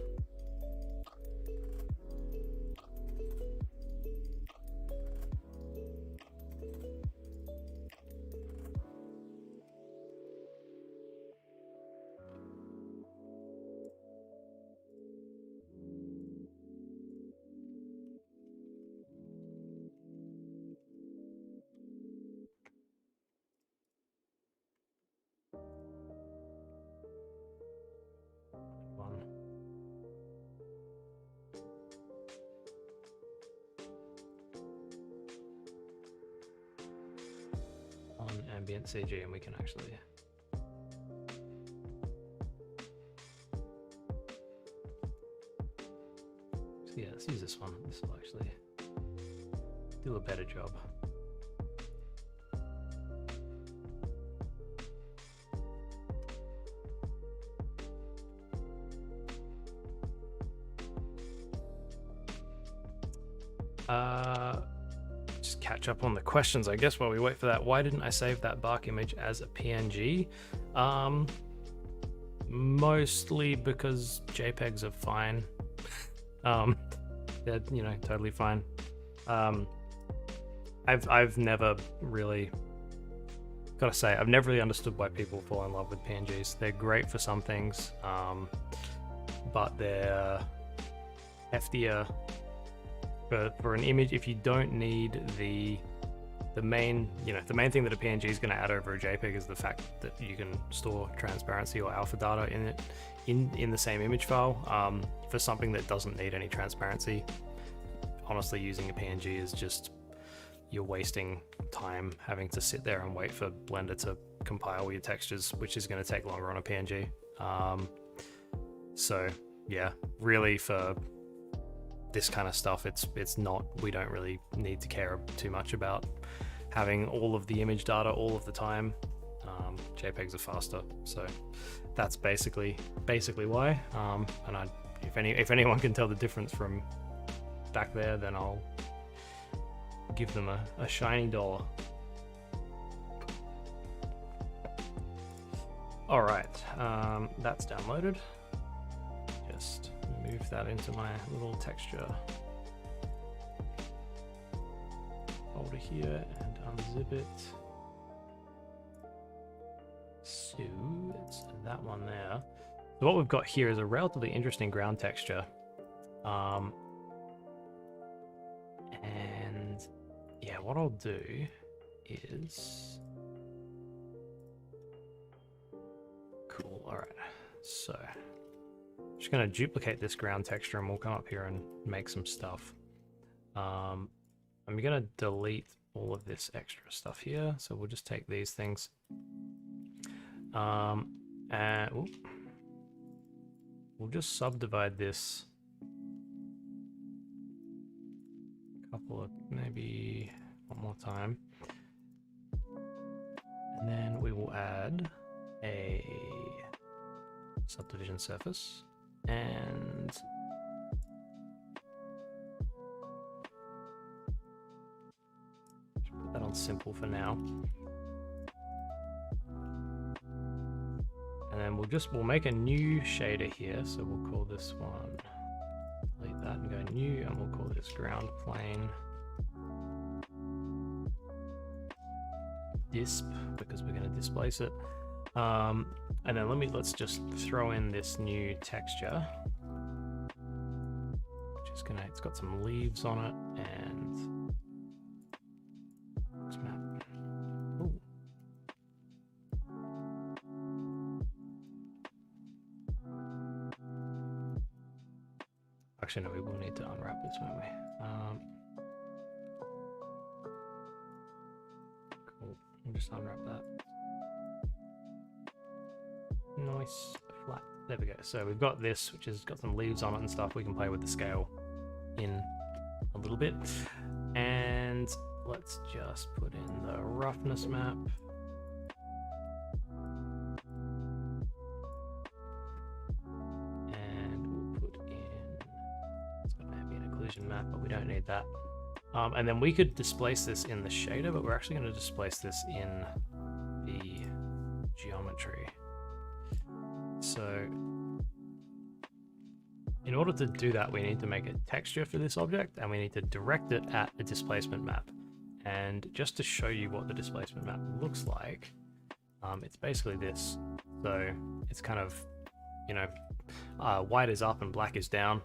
Ambient CG, and we can actually so yeah, let's use this one. This will actually do a better job. Just catch up on the questions, I guess, while we wait for that. Why didn't I save that bark image as a PNG? Mostly because JPEGs are fine. They're, you know, totally fine. I've never really, gotta say, I've never really understood why people fall in love with PNGs. They're great for some things, but they're heftier. For an image, if you don't need the main, you know, the main thing that a PNG is going to add over a JPEG is the fact that you can store transparency or alpha data in it in the same image file. For something that doesn't need any transparency, honestly, using a PNG is just, you're wasting time having to sit there and wait for Blender to compile your textures, which is going to take longer on a PNG. So yeah, really for this kind of stuff, it's not, we don't really need to care too much about having all of the image data all of the time. JPEGs are faster, so that's basically why. And if anyone can tell the difference from back there, then I'll give them a shiny dollar. All right, that's downloaded. Just move that into my little texture folder here and unzip it. So it's that one there. So what we've got here is a relatively interesting ground texture. And yeah, what I'll do is... Cool, alright. So, I'm just going to duplicate this ground texture and we'll come up here and make some stuff. I'm going to delete all of this extra stuff here, so we'll just take these things. And we'll just subdivide this a couple of, maybe one more time. And then we will add a subdivision surface and put that on simple for now. And then we'll make a new shader here, so we'll call this one, delete that and go new, and we'll call this ground plane disp because we're going to displace it. And then let's just throw in this new texture, which is it's got some leaves on it and map. Ooh. Actually, no, we will need to unwrap this, won't we? Cool. We'll just unwrap that. Nice, flat. There we go. So we've got this, which has got some leaves on it and stuff. We can play with the scale in a little bit. And let's just put in the roughness map. And we'll put in, it's got an ambient occlusion map, but we don't need that. And then we could displace this in the shader, but we're actually going to displace this in the geometry. So in order to do that, we need to make a texture for this object and we need to direct it at a displacement map. And just to show you what the displacement map looks like, it's basically this. So it's kind of, you know, white is up and black is down.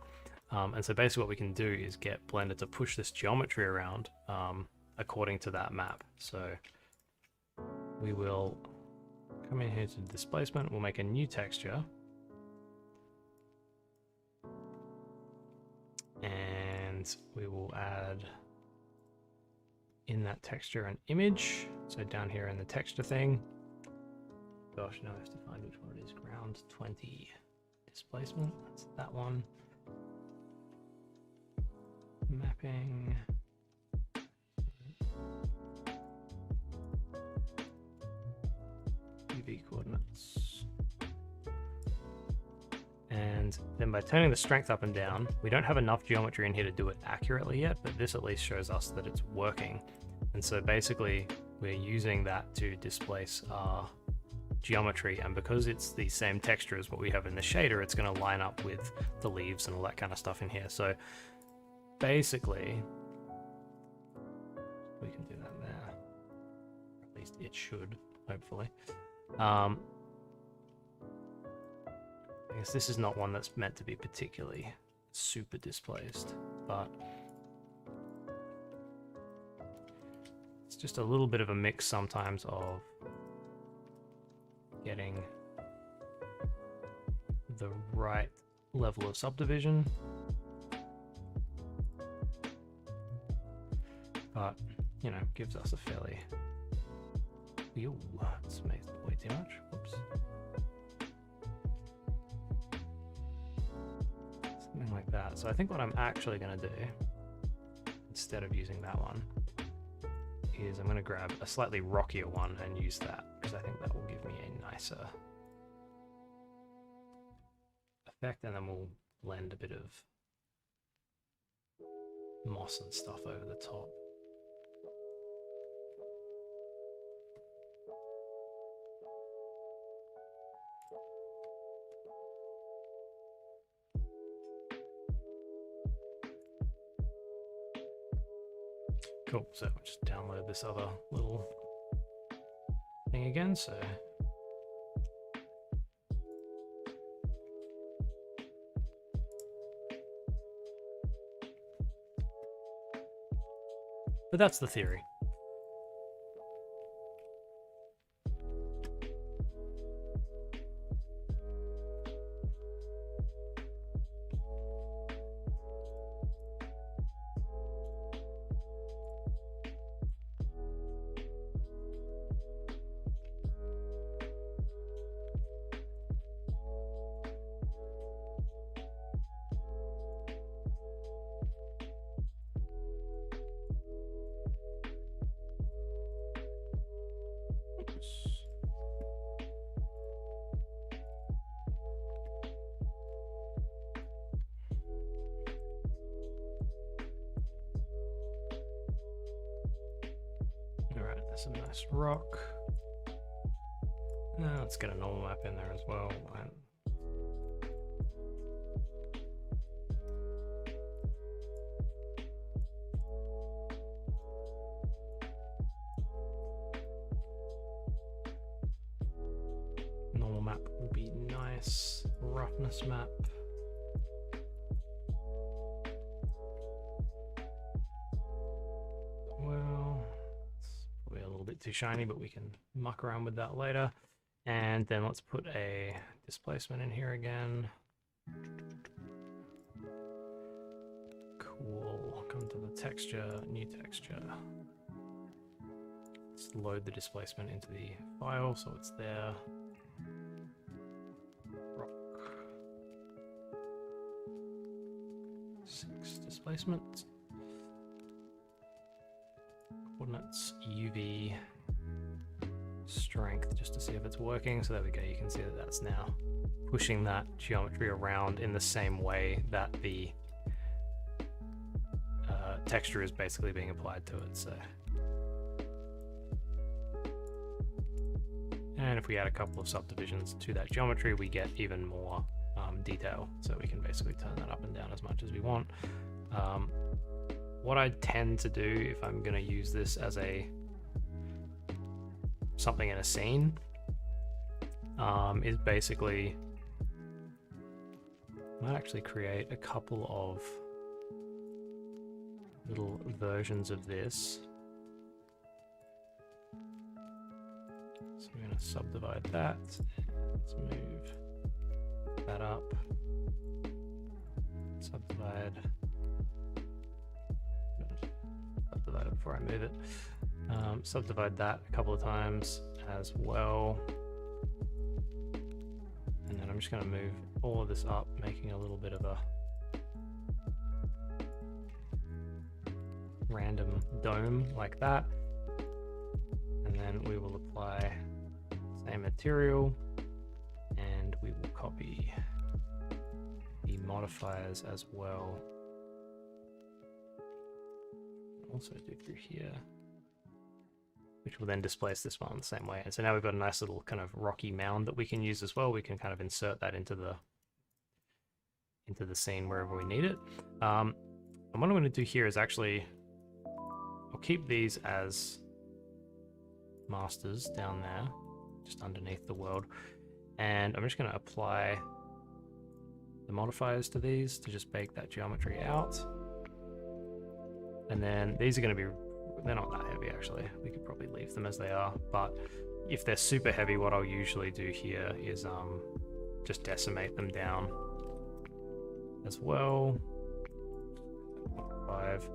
And so basically what we can do is get Blender to push this geometry around according to that map. So we will come in here to displacement, we'll make a new texture. And we will add in that texture an image. So down here in the texture thing. Gosh, now I have to find which one it is. Ground 20 displacement, that's that one. Mapping. UV coordinates. And then by turning the strength up and down, we don't have enough geometry in here to do it accurately yet, but this at least shows us that it's working. And so basically we're using that to displace our geometry, and because it's the same texture as what we have in the shader, it's going to line up with the leaves and all that kind of stuff in here. So basically we can do that there, at least it should, hopefully. I guess this is not one that's meant to be particularly super displaced, but it's just a little bit of a mix sometimes of getting the right level of subdivision, but you know, gives us a fairly, ew, that's made way too much. Whoops. Something like that. So I think what I'm actually going to do, instead of using that one, is I'm going to grab a slightly rockier one and use that, because I think that will give me a nicer effect, and then we'll blend a bit of moss and stuff over the top. Cool, so I'll just download this other little thing again, so but that's the theory. Alright, there's a nice rock. Let's get a normal map in there as well. Normal map will be nice. Roughness map. Well, it's probably a little bit too shiny, but we can muck around with that later. And then let's put a displacement in here again. Cool. Come to the texture, new texture. Let's load the displacement into the file so it's there. Rock. 6 displacement. Coordinates, UV. Strength, just to see if it's working. So there we go, you can see that that's now pushing that geometry around in the same way that the texture is basically being applied to it. So, and if we add a couple of subdivisions to that geometry, we get even more detail, so we can basically turn that up and down as much as we want. What I tend to do if I'm going to use this as a something in a scene is basically I might actually create a couple of little versions of this. So we're going to subdivide that. Let's move that up. Subdivide it before I move it. Subdivide that a couple of times as well. And then I'm just going to move all of this up, making a little bit of a random dome like that. And then we will apply same material and we will copy the modifiers as well. Also do through here, which will then displace this one the same way. And so now we've got a nice little kind of rocky mound that we can use as well. We can kind of insert that into the scene wherever we need it. And what I'm going to do here is actually, I'll keep these as masters down there, just underneath the world. And I'm just going to apply the modifiers to these to just bake that geometry out. And then these are going to be, they're not that heavy actually. We could probably leave them as they are, but if they're super heavy, what I'll usually do here is just decimate them down as well. 5,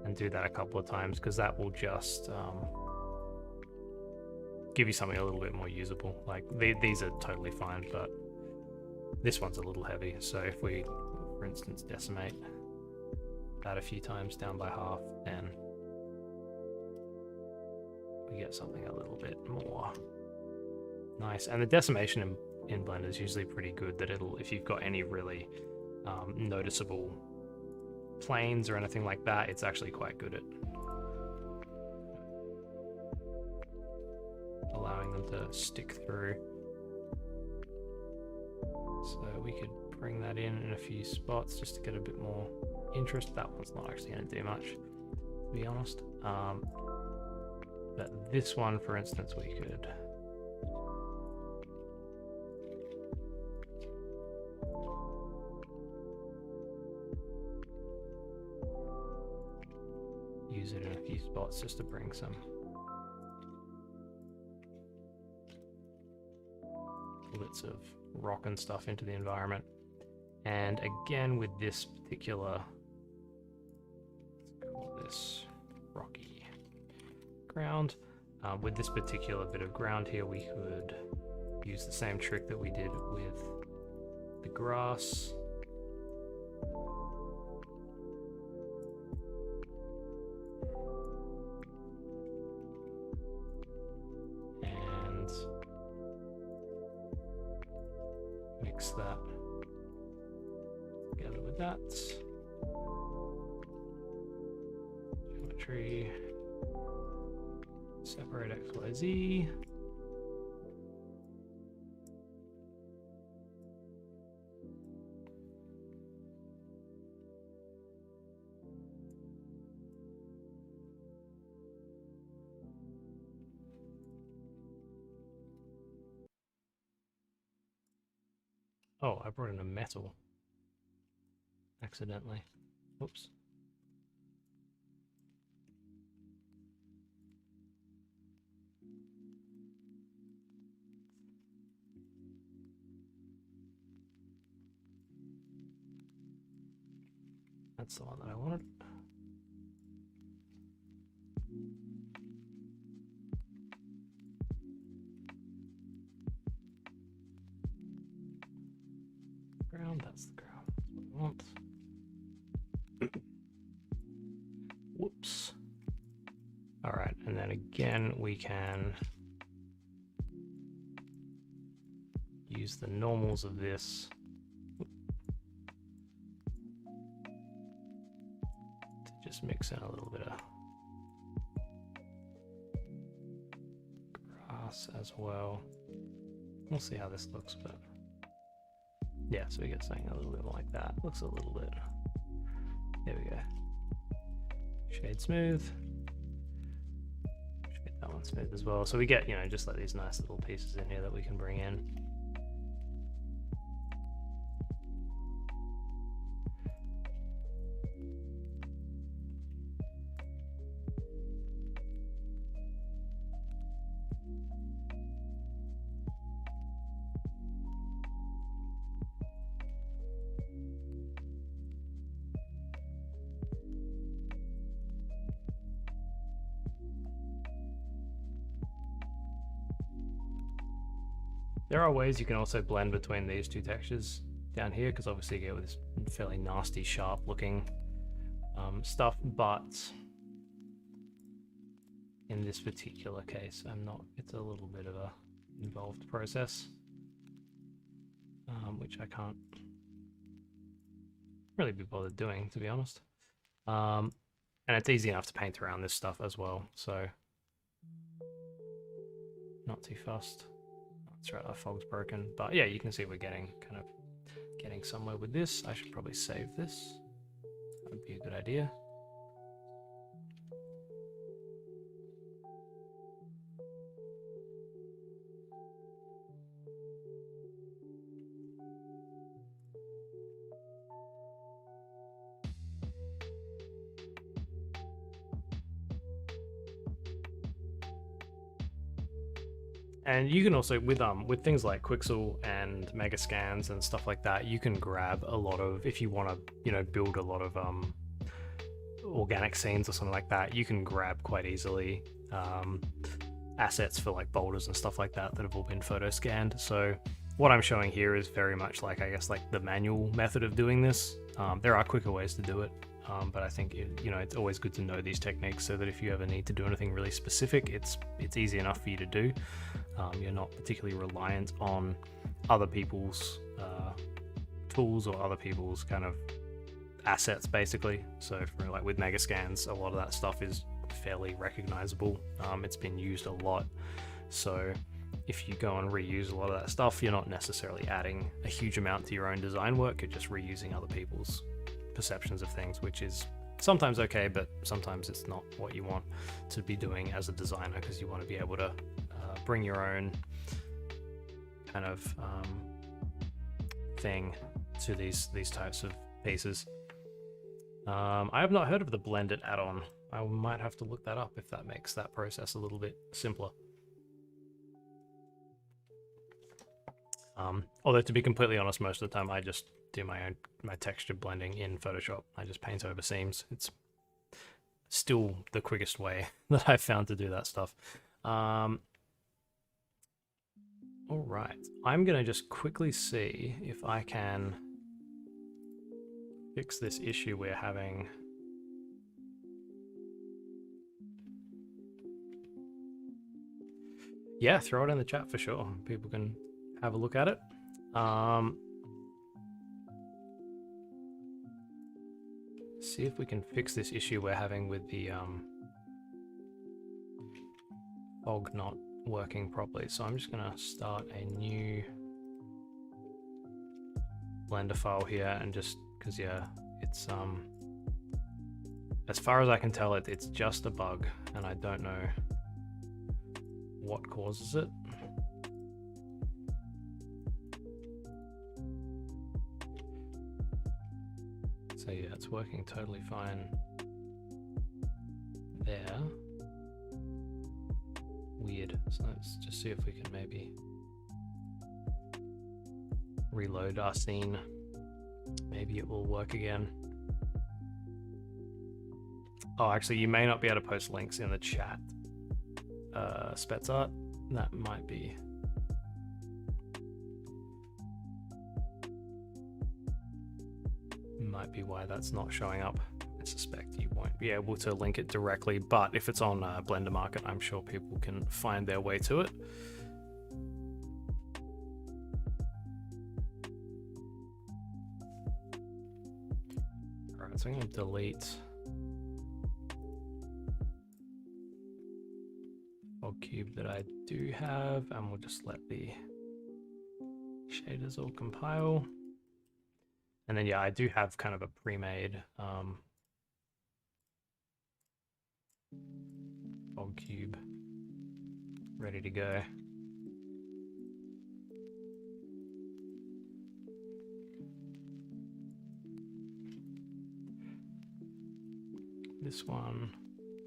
and do that a couple of times because that will just give you something a little bit more usable. Like these are totally fine, but this one's a little heavy. So if we, for instance, decimate that a few times down by half, then we get something a little bit more nice. And the decimation in Blender is usually pretty good, that it'll, if you've got any really noticeable planes or anything like that, it's actually quite good at allowing them to stick through. So we could bring that in a few spots just to get a bit more interest. That one's not actually going to do much. to be honest. But this one, for instance, we could use it in a few spots just to bring some bits of rock and stuff into the environment. And again, with this particular, let's call this rocky ground, with this particular bit of ground here, we could use the same trick that we did with the grass. And mix that together with that. Geometry. Separate X, Y, Z. Oh, I brought in a metal accidentally. Whoops. That's the one that I wanted. Ground, that's the ground. That's what we want. Whoops. All right, and then again, we can use the normals of this to just mix in a little bit of grass as well. We'll see how this looks, but yeah, so we get something a little bit like that. Looks a little bit. There we go. Shade smooth. Shade that one smooth as well. So we get, you know, just like these nice little pieces in here that we can bring in. There are ways you can also blend between these two textures down here, because obviously you get with this fairly nasty, sharp looking stuff, but in this particular case, it's a little bit of a involved process, which I can't really be bothered doing, to be honest. And it's easy enough to paint around this stuff as well, so not too fussed. That's right, our fog's broken, but yeah, you can see we're getting somewhere with this. I should probably save this. That would be a good idea. And you can also, with things like Quixel and Megascans and stuff like that, you can grab a lot of, if you want to, you know, build a lot of organic scenes or something like that, you can grab quite easily assets for like boulders and stuff like that that have all been photo scanned. So what I'm showing here is very much like, I guess, like the manual method of doing this. There are quicker ways to do it. But I think it's always good to know these techniques so that if you ever need to do anything really specific, it's easy enough for you to do. You're not particularly reliant on other people's tools or other people's kind of assets, basically. So for like with Megascans, a lot of that stuff is fairly recognizable. It's been used a lot. So if you go and reuse a lot of that stuff, you're not necessarily adding a huge amount to your own design work, you're just reusing other people's perceptions of things, which is sometimes okay, but sometimes it's not what you want to be doing as a designer, because you want to be able to bring your own kind of thing to these types of pieces. I have not heard of the blended add-on. I might have to look that up if that makes that process a little bit simpler. Although to be completely honest, most of the time I just do my texture blending in Photoshop. I just paint over seams. It's still the quickest way that I've found to do that stuff. All right, I'm gonna just quickly see if I can fix this issue we're having. Yeah, throw it in the chat for sure. People can have a look at it. See if we can fix this issue we're having with the fog not working properly. So I'm just gonna start a new Blender file here, and just because yeah, it's as far as I can tell, it's just a bug, and I don't know what causes it. So yeah, it's working totally fine there. Weird. So let's just see if we can maybe reload our scene. Maybe it will work again. Oh, actually, you may not be able to post links in the chat. Spetsart, that might be. Might be why that's not showing up. I suspect you won't be able to link it directly, but if it's on Blender Market, I'm sure people can find their way to it. Alright, so I'm going to delete fog cube that I do have, and we'll just let the shaders all compile. And then yeah, I do have kind of a pre-made fog cube ready to go. This one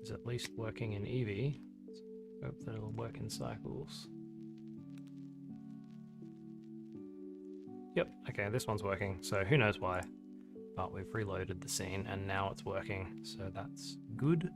is at least working in Eevee. Hope that it'll work in Cycles. Yep, okay, this one's working, so who knows why, but we've reloaded the scene and now it's working, so that's good.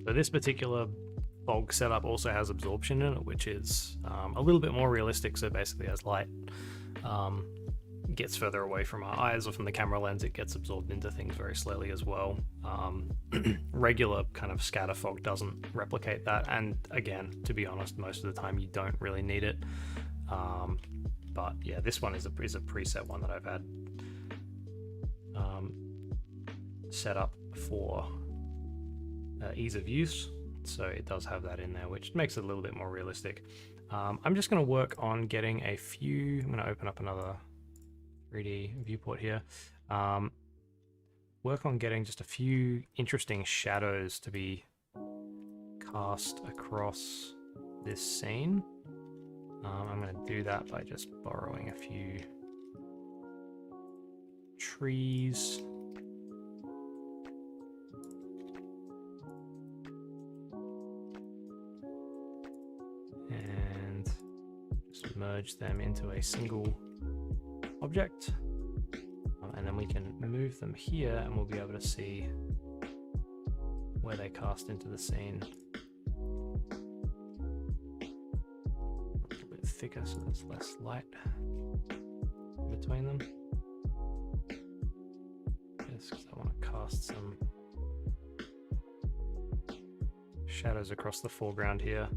So this particular fog setup also has absorption in it, which is a little bit more realistic. So basically as light gets further away from our eyes or from the camera lens, it gets absorbed into things very slowly as well. Regular kind of scatter fog doesn't replicate that. And again, to be honest, most of the time you don't really need it. But yeah, this one is a preset one that I've had set up for ease of use, so it does have that in there, which makes it a little bit more realistic. I'm just going to work on getting a few. I'm going to open up another 3D viewport here. Work on getting just a few interesting shadows to be cast across this scene. I'm going to do that by just borrowing a few trees. And just merge them into a single object. and then we can move them here and we'll be able to see where they cast into the scene. A little bit thicker so there's less light between them. Just because I want to cast some shadows across the foreground here.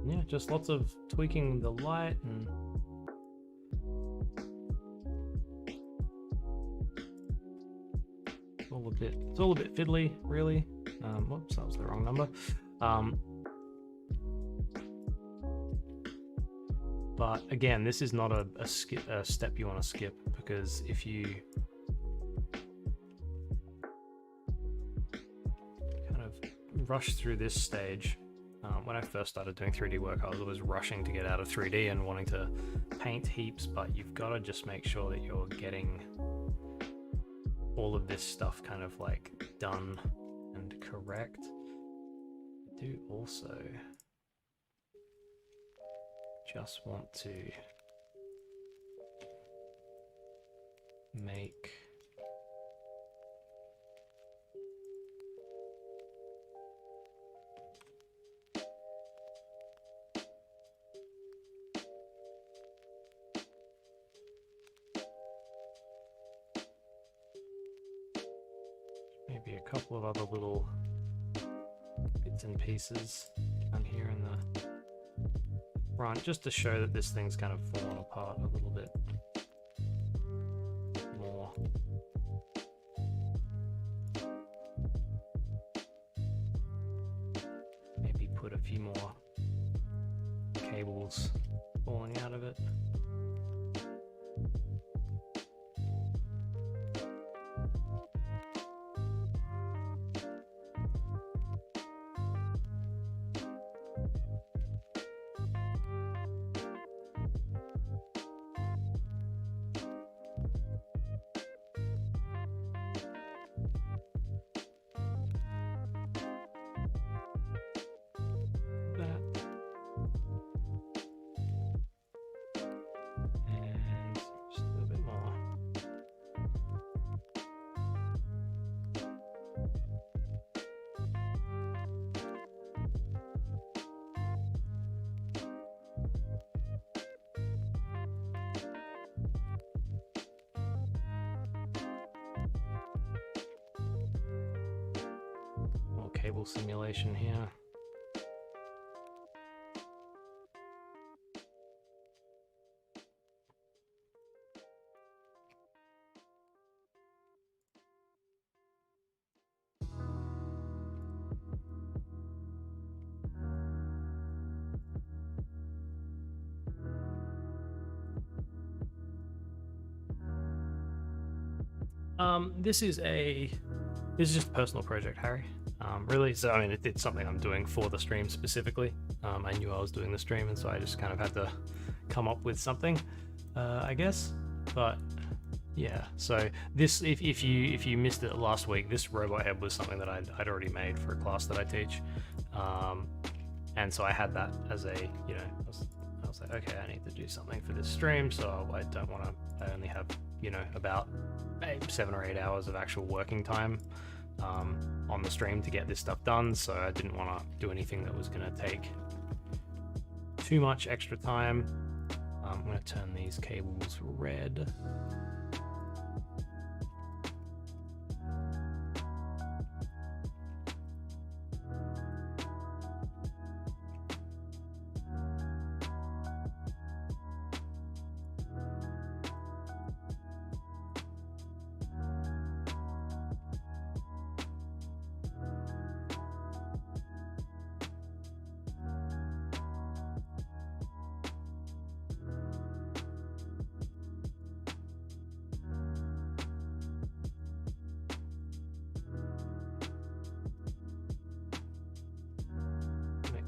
Yeah, just lots of tweaking the light and it's all a bit fiddly, really. Whoops, that was the wrong number. But again, this is not a step you want to skip, because if you kind of rush through this stage, when I first started doing 3D work, I was always rushing to get out of 3D and wanting to paint heaps, but you've got to just make sure that you're getting all of this stuff kind of like done and correct. I do also just want to make maybe a couple of other little bits and pieces down here in the front, just to show that this thing's kind of fallen apart a little bit more. Maybe put a few more cables falling out of it. Cable simulation here. This is just a personal project, Harry. Really, so I mean, it's something I'm doing for the stream specifically. I knew I was doing the stream, and so I just kind of had to come up with something, I guess. But yeah, so this, if you missed it last week, this robot head was something that I'd already made for a class that I teach, and so I had that as a, you know, I was like, okay, I need to do something for this stream, so I don't want to. I only have, you know, about 7 or 8 hours of actual working time on the stream to get this stuff done, so I didn't want to do anything that was going to take too much extra time. I'm going to turn these cables red.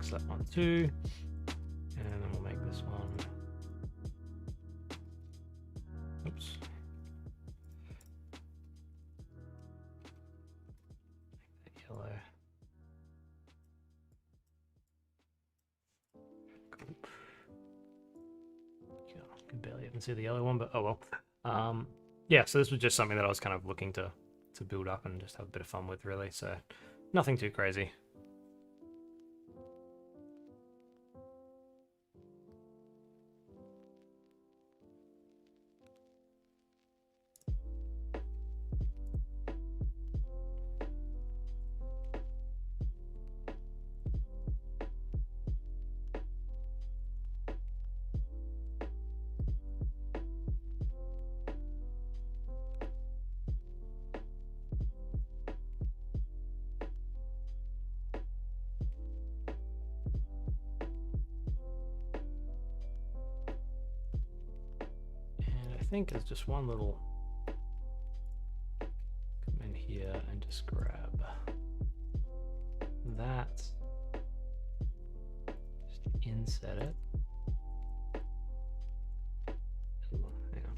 fix that one too. And then we'll make this one. Oops. Make that yellow. Cool. Yeah, I can barely even see the yellow one, but oh well. Yeah, so this was just something that I was kind of looking to build up and just have a bit of fun with, really. So nothing too crazy. I think there's just one little, come in here and just grab that, just inset it. Ooh, hang on.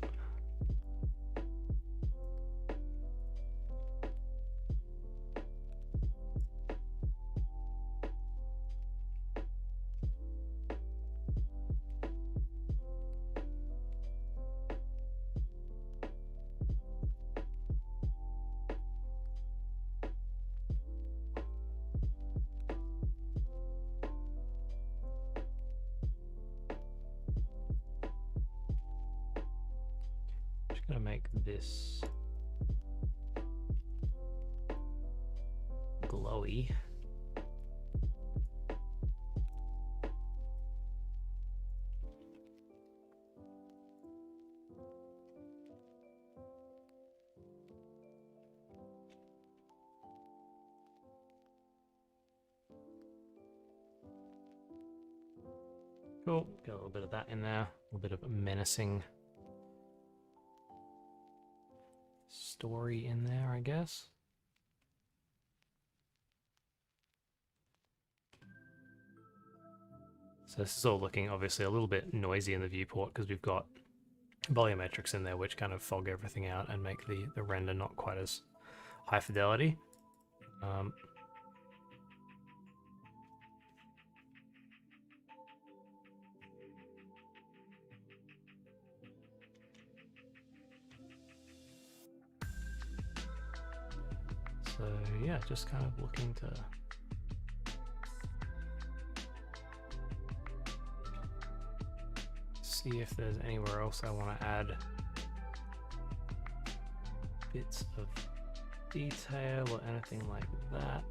Gonna make this glowy. Cool, got a little bit of that in there, a little bit of menacing story in there, I guess. So this is all looking obviously a little bit noisy in the viewport because we've got volumetrics in there which kind of fog everything out and make the render not quite as high fidelity. So yeah, just kind of looking to see if there's anywhere else I want to add bits of detail or anything like that.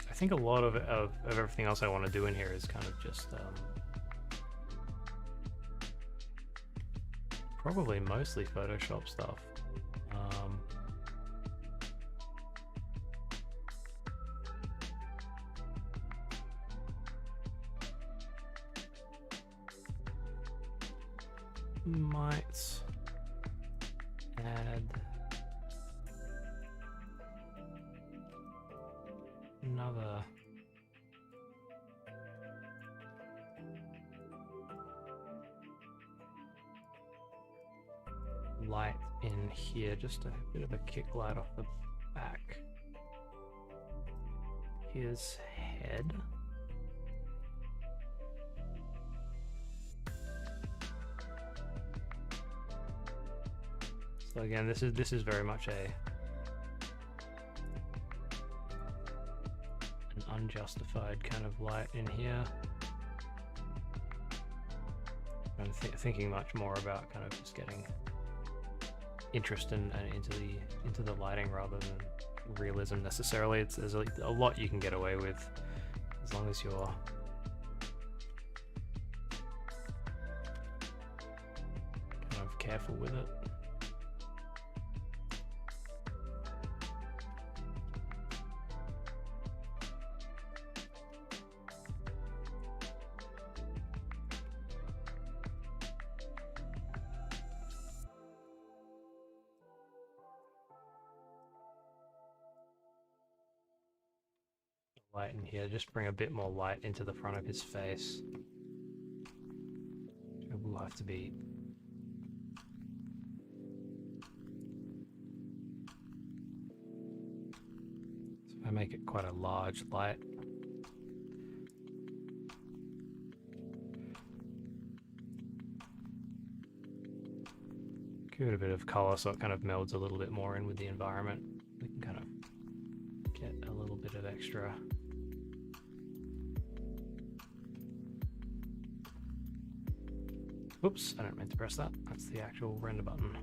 I think a lot of everything else I want to do in here is kind of just probably mostly Photoshop stuff. Might add another light in here, just a bit of a kick light off the back. His head. So again, this is very much an unjustified kind of light in here. I'm thinking much more about kind of just getting interest and into the lighting rather than realism necessarily. There's a lot you can get away with as long as you're kind of careful with it. light in here, just bring a bit more light into the front of his face. It will have to be... So I make it quite a large light. Give it a bit of color so it kind of melds a little bit more in with the environment. We can kind of get a little bit of extra. Whoops, I don't mean to press that. That's the actual render button.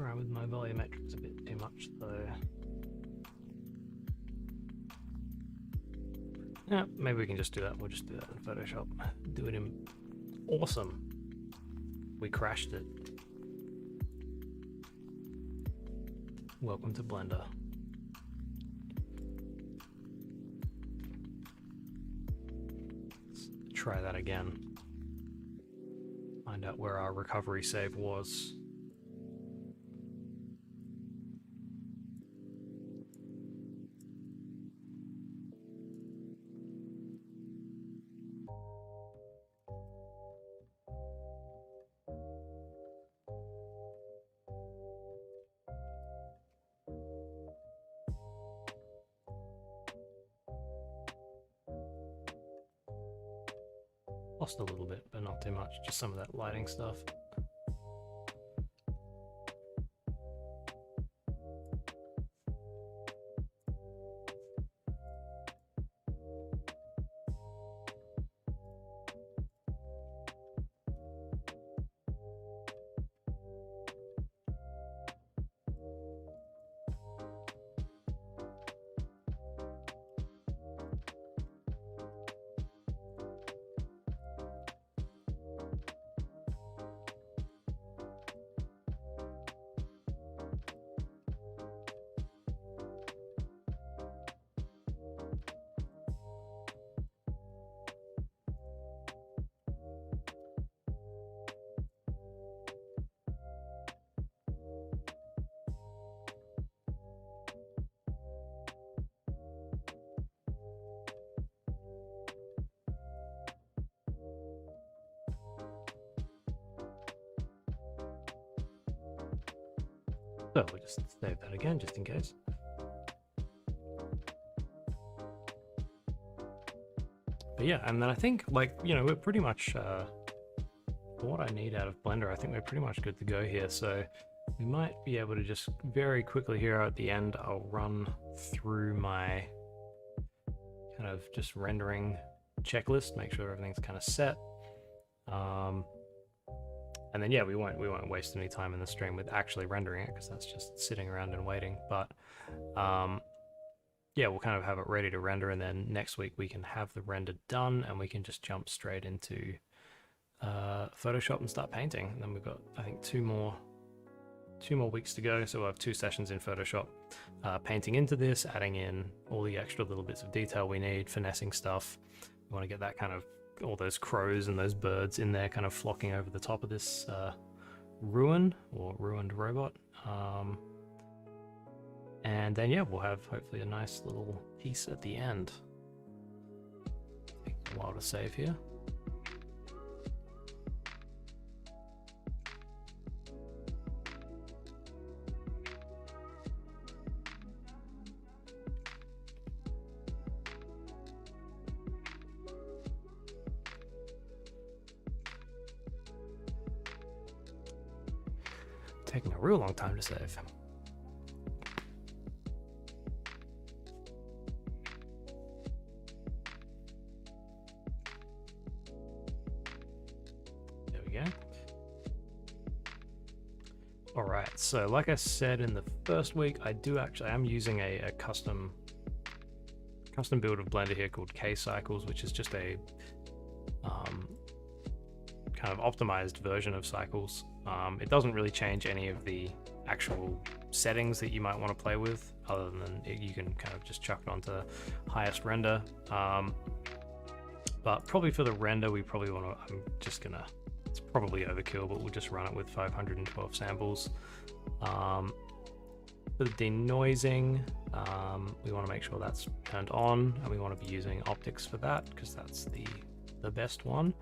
Around with my volumetrics a bit too much though. Yeah, maybe we can just do that. We'll just do that in Photoshop. Do it in... Awesome! We crashed it. Welcome to Blender. Let's try that again. Find out where our recovery save was. Lost a little bit, but not too much, just some of that lighting stuff. So we'll just save that again, just in case. But yeah, and then I think, like, you know, we're pretty much, for what I need out of Blender, I think we're pretty much good to go here. So we might be able to just very quickly here at the end, I'll run through my kind of just rendering checklist, make sure everything's kind of set. And then yeah, we won't waste any time in the stream with actually rendering it, because that's just sitting around and waiting. But yeah, we'll kind of have it ready to render, and then next week we can have the render done and we can just jump straight into Photoshop and start painting. And then we've got, I think, two more weeks to go, so we'll have 2 sessions in Photoshop, painting into this, adding in all the extra little bits of detail we need, finessing stuff. We want to get that kind of, all those crows and those birds in there kind of flocking over the top of this ruined robot. And then yeah, we'll have hopefully a nice little piece at the end. Take a while to save here. Taking a real long time to save. Alright, so like I said in the first week, I am using a custom build of Blender here called K-Cycles, which is just a kind of optimized version of Cycles. It doesn't really change any of the actual settings that you might want to play with, other than you can kind of just chuck it onto highest render. But probably for the render, we probably want to, it's probably overkill, but we'll just run it with 512 samples. For the denoising, we want to make sure that's turned on, and we want to be using optics for that because that's the best one.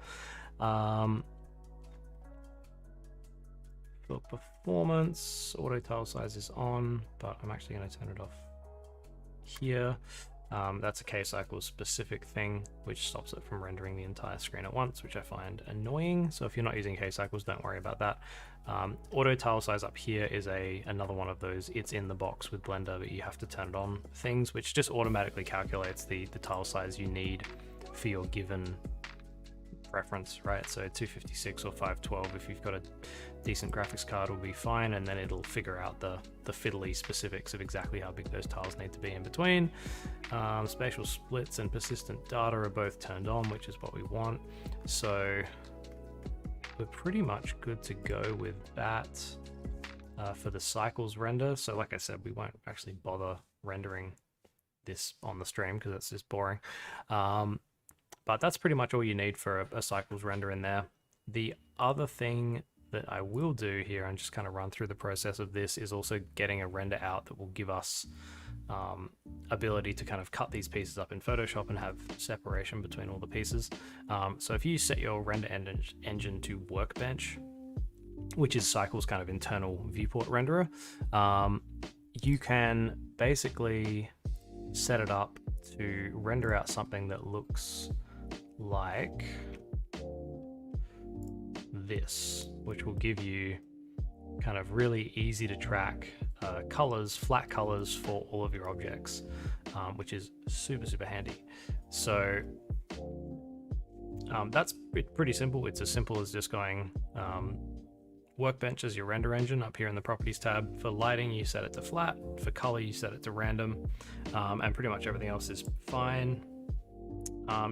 For performance, auto tile size is on, but I'm actually going to turn it off here. That's a K-Cycle specific thing, which stops it from rendering the entire screen at once, which I find annoying. So if you're not using K-Cycles, don't worry about that. Auto tile size up here is another one of those it's in the box with Blender, but you have to turn it on things, which just automatically calculates the tile size you need for your given preference, right? So 256 or 512, if you've got a decent graphics card, will be fine, and then it'll figure out the fiddly specifics of exactly how big those tiles need to be in between. Spatial splits and persistent data are both turned on, which is what we want. So we're pretty much good to go with that for the cycles render. So like I said, we won't actually bother rendering this on the stream because that's just boring. But that's pretty much all you need for a cycles render in there. The other thing that I will do here and just kind of run through the process of this is also getting a render out that will give us ability to kind of cut these pieces up in Photoshop and have separation between all the pieces. So if you set your render engine to Workbench, which is Cycle's kind of internal viewport renderer, you can basically set it up to render out something that looks like this, which will give you kind of really easy to track colors, flat colors for all of your objects, which is super handy. So that's pretty simple. It's as simple as just going Workbench as your render engine up here in the properties tab. For lighting, you set it to flat. For color, you set it to random, and pretty much everything else is fine.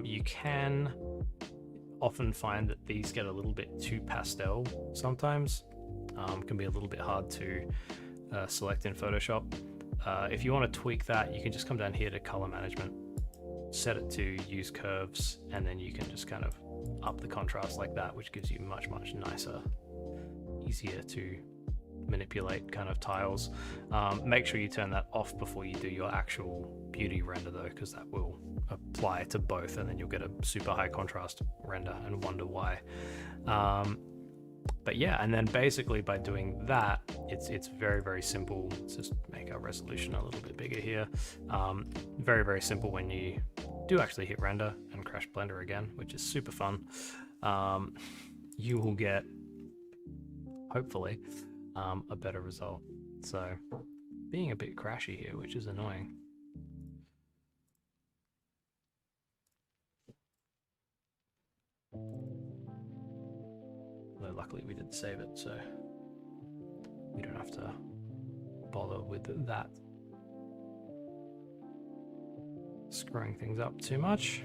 You can often find that these get a little bit too pastel sometimes. Can be a little bit hard to select in Photoshop. If you want to tweak that, you can just come down here to color management, set it to use curves, and then you can just kind of up the contrast like that, which gives you much nicer, easier to manipulate kind of tiles. Make sure you turn that off before you do your actual beauty render though, because that will apply to both, and then you'll get a super high contrast render and wonder why. But yeah, and then basically by doing that, it's very simple. Let's just make our resolution a little bit bigger here. Very simple when you do actually hit render and crash Blender again, which is super fun. You will get, hopefully, a better result. So being a bit crashy here, which is annoying. Although luckily we did save it, so we don't have to bother with that screwing things up too much.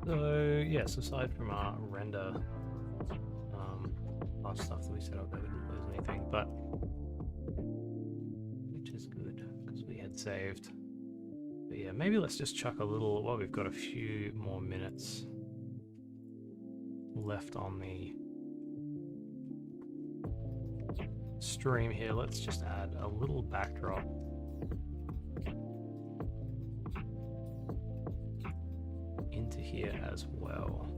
So yes, aside from our render our stuff that we set up, we didn't lose anything, but which is good because we had saved. But yeah, maybe let's just chuck a little, well, we've got a few more minutes. left on the stream here, let's just add a little backdrop into here as well.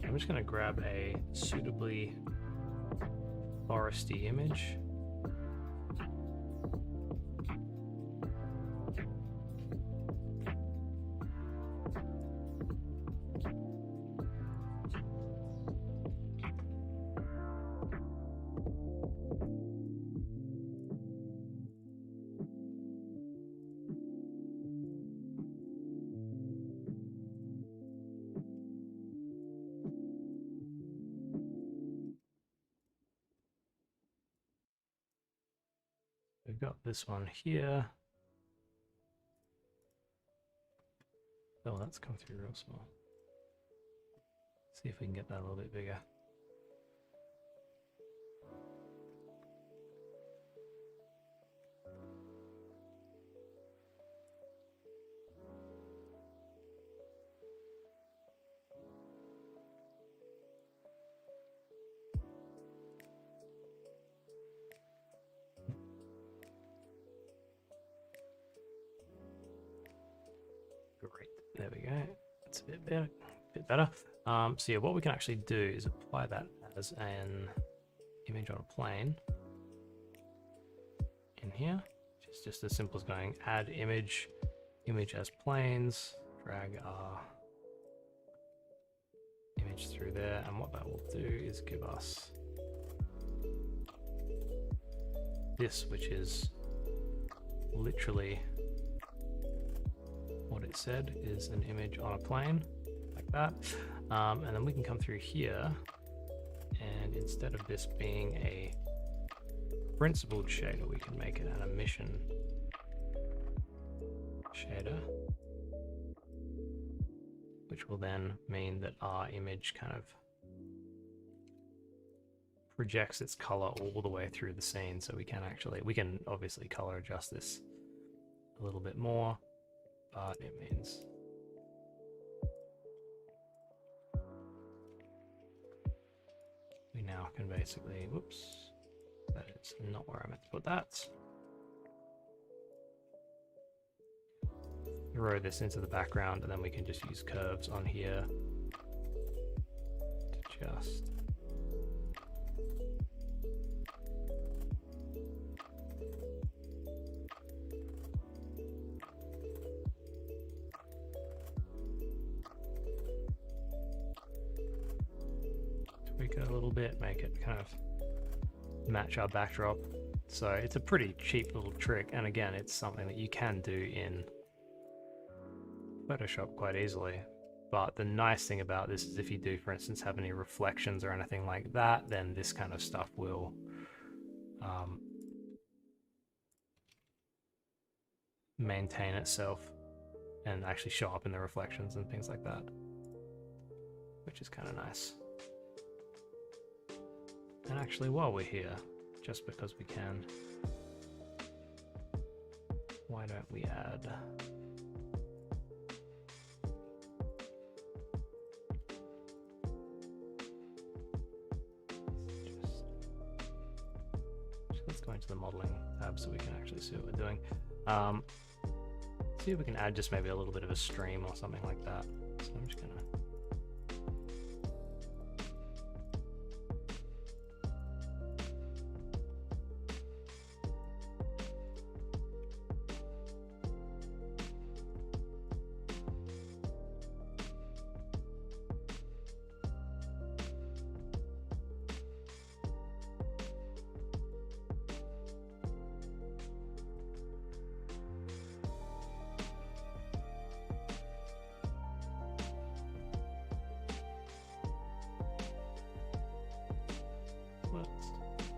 I'm just going to grab a suitably foresty image. We've got this one here. Oh, that's come through real small. See if we can get that a little bit bigger. Great, there we go. It's a bit better. So yeah, what we can actually do is apply that as an image on a plane in here. Just as simple as going add image as planes, drag our image through there, and what that will do is give us this, which is literally what it said, is an image on a plane like that. And then we can come through here, and instead of this being a principled shader, we can make it an emission shader, which will then mean that our image kind of projects its color all the way through the scene. So we can obviously color adjust this a little bit more, but it means we now can basically, whoops, that is not where I meant to put that. Throw this into the background, and then we can just use curves on here to just tweak it a little bit, make it kind of match our backdrop. So it's a pretty cheap little trick, and again, it's something that you can do in Photoshop quite easily. But the nice thing about this is if you do, for instance, have any reflections or anything like that, then this kind of stuff will maintain itself and actually show up in the reflections and things like that, which is kind of nice. And actually, while we're here, just because we can, why don't we add let's go into the modeling tab so we can actually see what we're doing. See if we can add just maybe a little bit of a stream or something like that. So I'm just gonna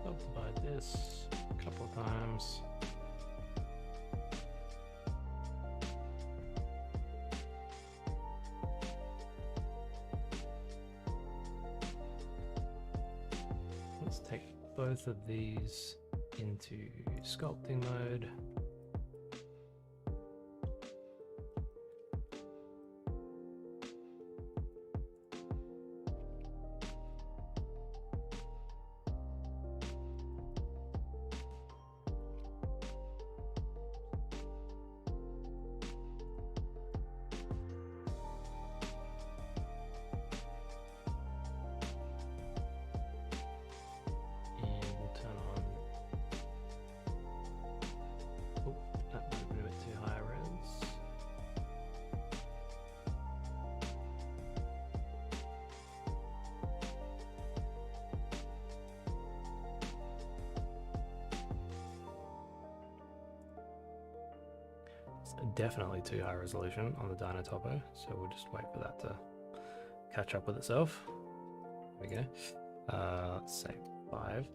subdivide this a couple of times. both of these into sculpting mode. Definitely too high resolution on the Dino Topo, so we'll just wait for that to catch up with itself. There we go. Let's say 5.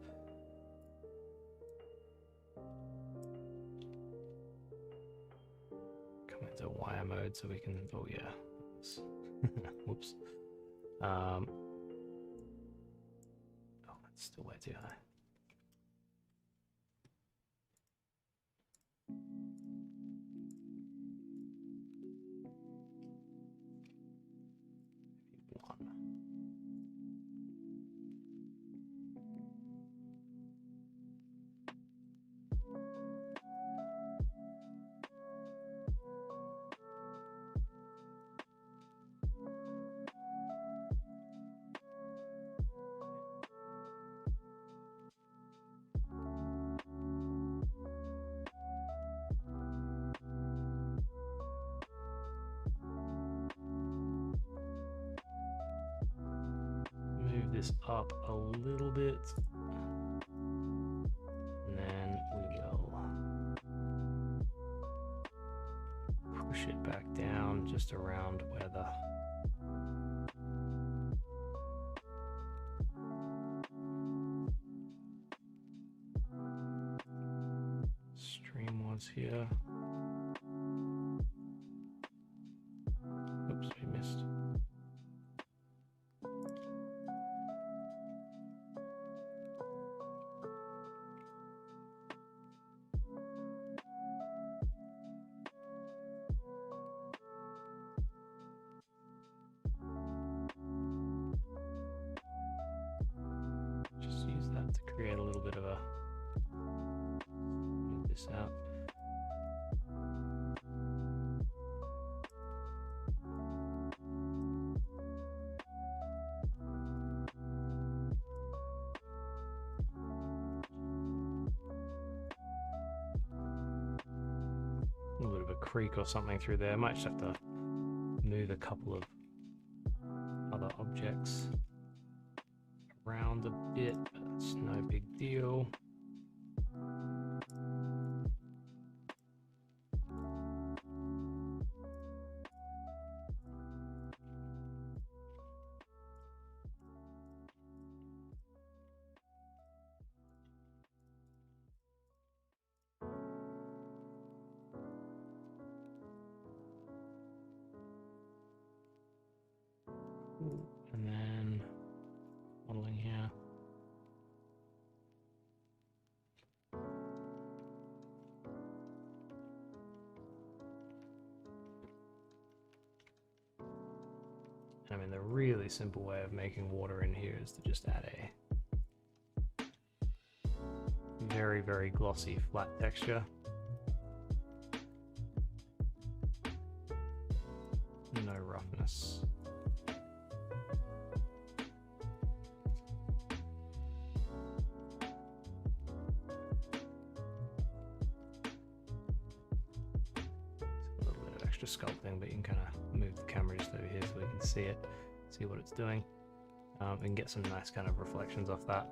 Come into wire mode so we can. Oh yeah. Whoops. Oh, that's still way too high. This up a little bit, and then we will push it back down just around where the stream was here. Oops, we missed. Create a little bit of a move this out. A little bit of a creak or something through there. Might just have to move a couple of other objects around a bit, but it's no big deal. And then modeling here. I mean, the really simple way of making water in here is to just add a very, very glossy flat texture. No roughness. Sculpting, but you can kind of move the camera just over here so we can see it, see what it's doing, and get some nice kind of reflections off that.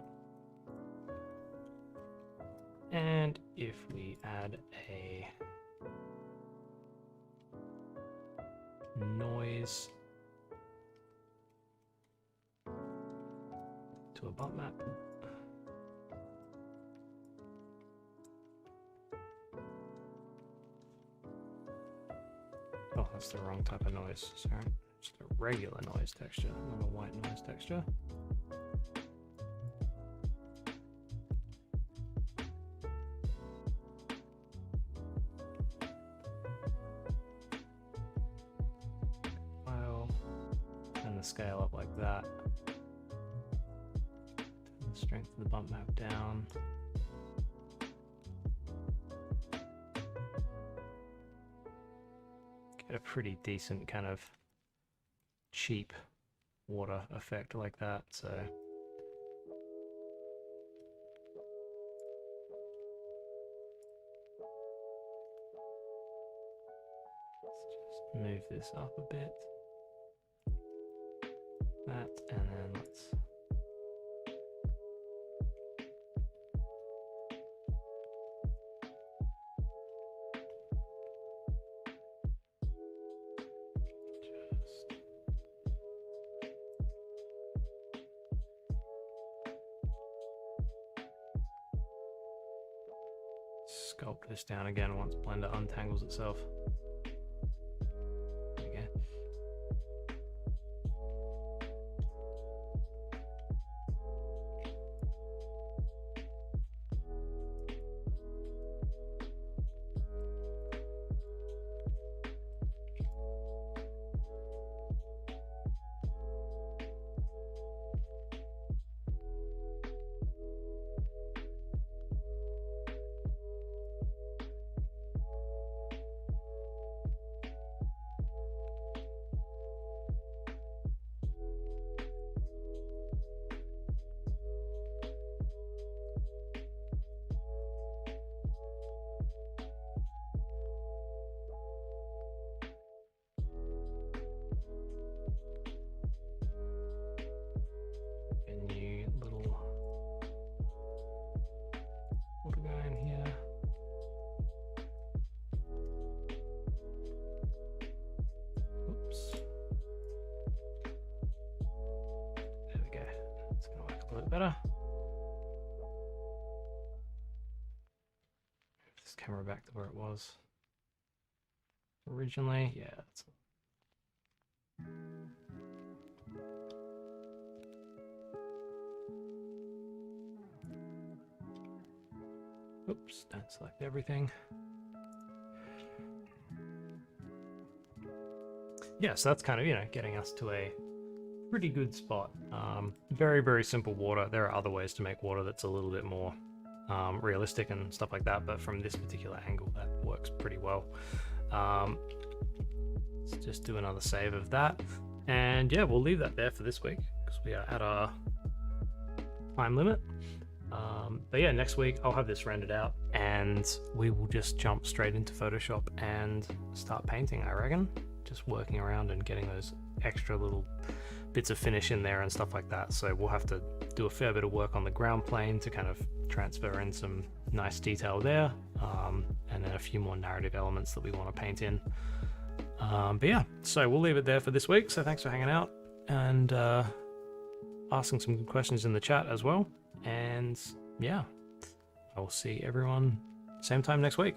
And if we add a noise to a bump map, oh, that's the wrong type of noise, sorry. Just a regular noise texture, not a white noise texture. the scale up like that. Turn the strength of the bump map down. Get a pretty decent kind of cheap water effect like that, so let's just move this up a bit. That, and then let's sculpt this down again once Blender untangles itself. There we go. Better. Move this camera back to where it was originally. Yeah, that's oops, don't select everything. Yeah, so that's kind of, you know, getting us to a pretty good spot. Very, very simple water. There are other ways to make water that's a little bit more realistic and stuff like that, but from this particular angle, that works pretty well. Let's just do another save of that. And yeah, we'll leave that there for this week because we are at our time limit. But yeah, next week I'll have this rendered out and we will just jump straight into Photoshop and start painting, I reckon. Just working around and getting those extra little bits of finish in there and stuff like that. So we'll have to do a fair bit of work on the ground plane to kind of transfer in some nice detail there, and then a few more narrative elements that we want to paint in. But yeah, so we'll leave it there for this week. So thanks for hanging out and asking some good questions in the chat as well. And yeah, I will see everyone same time next week.